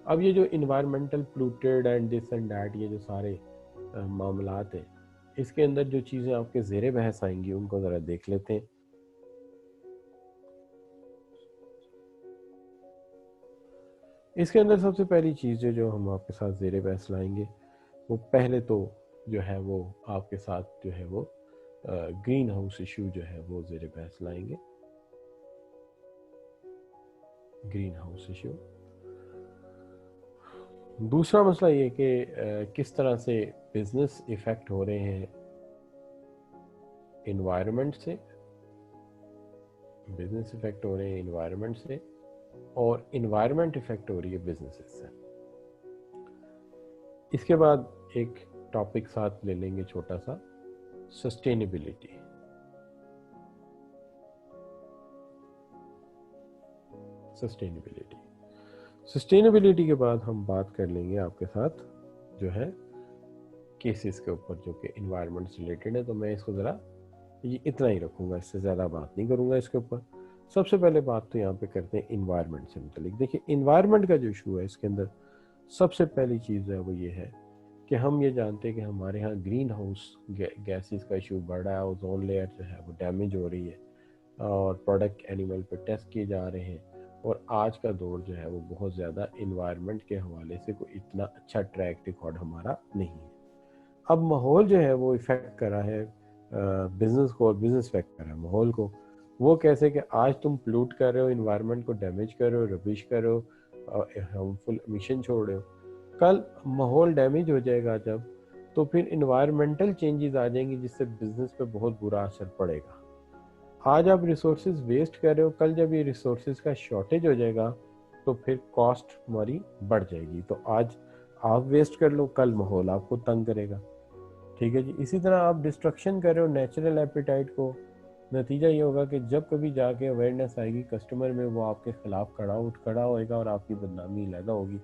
अब ये जो environmental polluted and this and that, ये जो सारे मामलात हैं, इसके अंदर जो चीज़ें आपके ज़ेरे बहस आएंगी उनको ज़रा देख लेते हैं। इसके अंदर सबसे पहली चीज़ जो हम आपके साथ ज़ेरे बहस लाएंगे, वो पहले तो जो है वो आपके साथ जो है वो ग्रीन हाउस इशू जो है वो ज़ेरे बहस लाएंगे। Green house issue. दूसरा मसला ये कि किस तरह से बिजनेस इफेक्ट हो रहे हैं इन्वायरमेंट से, बिजनेस इफेक्ट हो रहे हैं इन्वायरमेंट से, और इन्वायरमेंट इफेक्ट हो रही है बिजनेसेस से। इसके बाद एक टॉपिक साथ ले लेंगे छोटा सा, सस्टेनेबिलिटी। सस्टेनेबिलिटी के बाद हम बात कर लेंगे आपके साथ जो है केसेस के ऊपर जो कि इन्वायरमेंट से रिलेटेड है। तो मैं इसको ज़रा ये इतना ही रखूँगा, इससे ज़्यादा बात नहीं करूँगा इसके ऊपर। सबसे पहले बात तो यहाँ पे करते हैं इन्वायरमेंट से मुतलिक। देखिए, इन्वायरमेंट का जो इशू है इसके अंदर सबसे पहली चीज़ है वो ये है कि हम ये जानते हैं कि हमारे यहाँ ग्रीन हाउस गैसेस का इशू बढ़ रहा है, ओजोन लेयर जो है वो डैमेज हो रही है, और प्रोडक्ट एनिमल पे टेस्ट किए जा रहे हैं, और आज का दौर जो है वो बहुत ज़्यादा इन्वायरमेंट के हवाले से कोई इतना अच्छा ट्रैक रिकॉर्ड हमारा नहीं है। अब माहौल जो है वो इफ़ेक्ट कर रहा है बिजनेस को और बिजनेस फैक्टर है माहौल को। वो कैसे कि आज तुम पोल्यूट कर रहे हो, इन्वायरमेंट को डैमेज कर रहे हो, रबिश कर रहे हो, हार्मफुल एमिशन छोड़ रहे हो, कल माहौल डैमेज हो जाएगा जब, तो फिर इन्वायरमेंटल चेंजेस आ जाएंगी जिससे बिजनेस पे बहुत बुरा असर पड़ेगा। आज आप रिसोर्सेज वेस्ट कर रहे हो, कल जब ये रिसोर्सेज का शॉर्टेज हो जाएगा तो फिर कॉस्ट हमारी बढ़ जाएगी। तो आज आप वेस्ट कर लो, कल माहौल आपको तंग करेगा। ठीक है जी। इसी तरह आप डिस्ट्रक्शन कर रहे हो नेचुरल एपिटाइट को, नतीजा ये होगा कि जब कभी जाके अवेयरनेस आएगी कस्टमर में, वो आपके खिलाफ खड़ा होएगा और आपकी बदनामी पैदा होगी।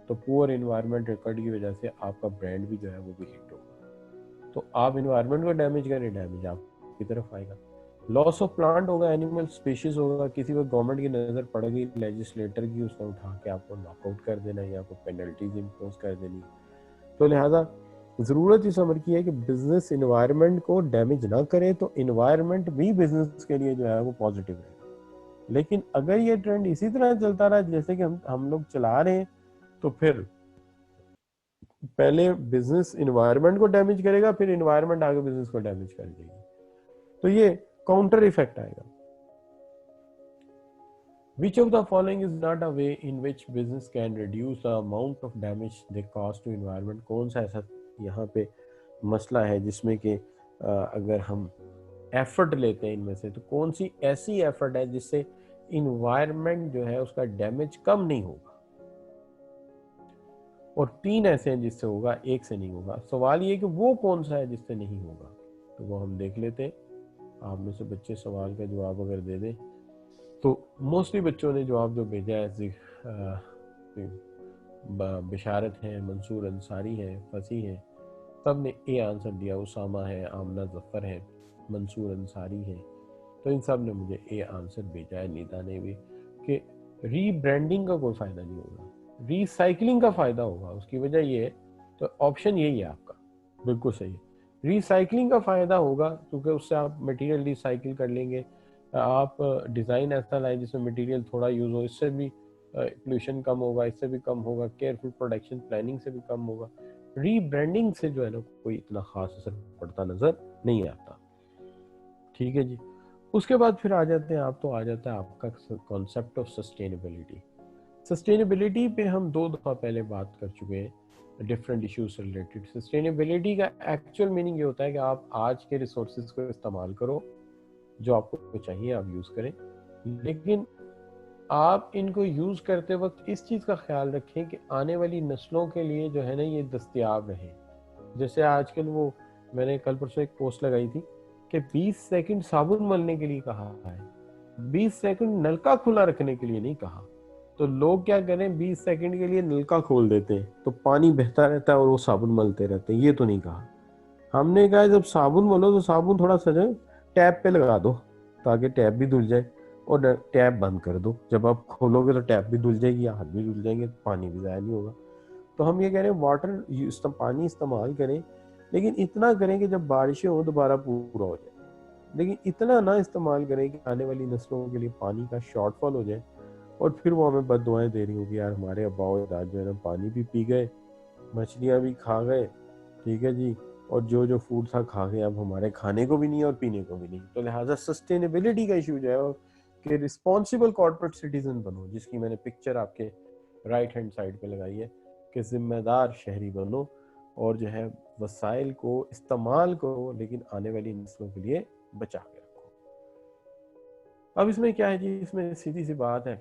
तो पुअर इन्वायरमेंट रिकॉर्ड की वजह से आपका ब्रांड भी जो है वो भी हिट होगा। तो आप इन्वायरमेंट को डैमेज करें, डैमेज आपकी तरफ आएगा। लॉस ऑफ प्लांट होगा, एनिमल स्पीशीज होगा, किसी को गवर्नमेंट की नज़र पड़ गई लेजिस्लेटर की, उसने उठा के आपको नॉकआउट कर देना या कोई पेनल्टीज इम्पोज कर देनी। तो लिहाजा ज़रूरत इस अमर की है कि बिजनेस इन्वायरमेंट को डैमेज ना करे, तो इन्वायरमेंट भी बिजनेस के लिए जो है वो पॉजिटिव रहेगा। लेकिन अगर ये ट्रेंड इसी तरह चलता रहा जैसे कि हम लोग चला रहे हैं, तो फिर पहले बिजनेस इन्वायरमेंट को डैमेज करेगा, फिर इन्वायरमेंट आगे बिजनेस को डैमेज कर देगी। तो ये काउंटर इफेक्ट आएगा। Which of the following is not a way in which business can reduce the amount of damage they cause to environment? कौन सा ऐसा यहाँ पे मसला है जिसमें कि अगर हम एफर्ट लेते हैं इनमें से, तो कौन सी ऐसी एफर्ट है जिससे इन्वायरमेंट जो है उसका डैमेज कम नहीं होगा, और 3 ऐसे हैं जिससे होगा, एक से नहीं होगा। सवाल ये कि वो कौन सा है जिससे नहीं होगा, तो वो हम देख लेते हैं। आप में से बच्चे सवाल का जवाब अगर दे दें, तो मोस्टली बच्चों ने जवाब जो भेजा है, बिशारत है, मंसूर अंसारी है, फसी है, सब ने ए आंसर दिया। उसामा है, आमना जफर है, मंसूर अंसारी है, तो इन सब ने मुझे ए आंसर भेजा है। नीता ने भी कि रीब्रांडिंग का कोई फायदा नहीं होगा, रिसाइकलिंग का फायदा होगा। उसकी वजह ये है, तो ऑप्शन यही है आपका, बिल्कुल सही है। रिसाइकलिंग का फायदा होगा क्योंकि उससे आप मटेरियल रिसाइकिल कर लेंगे। आप डिज़ाइन ऐसा लाएं जिसमें मटेरियल थोड़ा यूज़ हो, इससे भी पोल्यूशन कम होगा, इससे भी कम होगा, केयरफुल प्रोडक्शन प्लानिंग से भी कम होगा। रीब्रांडिंग से जो है ना कोई इतना खास असर पड़ता नजर नहीं आता। ठीक है जी। उसके बाद फिर आ जाते हैं आप, तो आ जाता है आपका कॉन्सेप्ट ऑफ सस्टेनेबिलिटी। सस्टेनेबिलिटी पे हम 2 दफ़ा पहले बात कर चुके हैं डिफरेंट इश्यूज से रिलेटेड। सस्टेनेबिलिटी का एक्चुअल मीनिंग ये होता है कि आप आज के रिसोर्सेज को इस्तेमाल करो, जो आपको चाहिए आप यूज़ करें, लेकिन आप इनको यूज़ करते वक्त इस चीज़ का ख्याल रखें कि आने वाली नस्लों के लिए जो है ना ये दस्तयाब रहे। जैसे आजकल वो मैंने कल परसों एक पोस्ट लगाई थी कि 20 सेकंड साबुन मलने के लिए कहा है, 20 सेकंड नलका खुला रखने के लिए नहीं कहा। तो लोग क्या करें, 20 सेकंड के लिए नलका खोल देते हैं तो पानी बहता रहता है और वो साबुन मलते रहते हैं। ये तो नहीं कहा। हमने कहा जब साबुन मलो तो साबुन थोड़ा सा टैप पे लगा दो ताकि टैप भी धुल जाए, और टैप बंद कर दो। जब आप खोलोगे तो टैप भी धुल जाएगी, हाथ भी धुल जाएंगे, पानी भी ज़ाया नहीं होगा। तो हम ये कह रहे हैं वाटर पानी इस्तेमाल करें, लेकिन इतना करें कि जब बारिशें हो दोबारा पूरा हो जाए। लेकिन इतना ना इस्तेमाल करें कि आने वाली नस्लों के लिए पानी का शॉर्टफॉल हो जाए और फिर वो हमें बददुआएं दे रही होगी, यार हमारे अब्बा और दादा जो है ना पानी भी पी गए, मछलियाँ भी खा गए, ठीक है जी, और जो जो फूड था खा गए, अब हमारे खाने को भी नहीं और पीने को भी नहीं। तो लिहाजा सस्टेनेबिलिटी का इशू जो है कि रिस्पॉन्सिबल कॉर्पोरेट सिटीजन बनो, जिसकी मैंने पिक्चर आपके राइट हैंड साइड पे लगाई है कि जिम्मेदार शहरी बनो और जो है वसाइल को इस्तेमाल करो, लेकिन आने वाली नस्लों के लिए बचा के रखो। अब इसमें क्या है जी, इसमें सीधी सी बात है,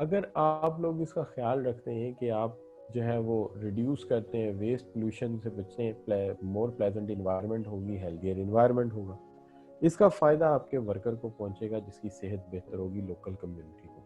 अगर आप लोग इसका ख्याल रखते हैं कि आप जो है वो रिड्यूस करते हैं, वेस्ट पोल्यूशन से बचते हैं, मोर प्लेजेंट इन्वायरमेंट होगी, हेल्थियर इन्वायरमेंट होगा, इसका फ़ायदा आपके वर्कर को पहुंचेगा, जिसकी सेहत बेहतर होगी, लोकल कम्युनिटी को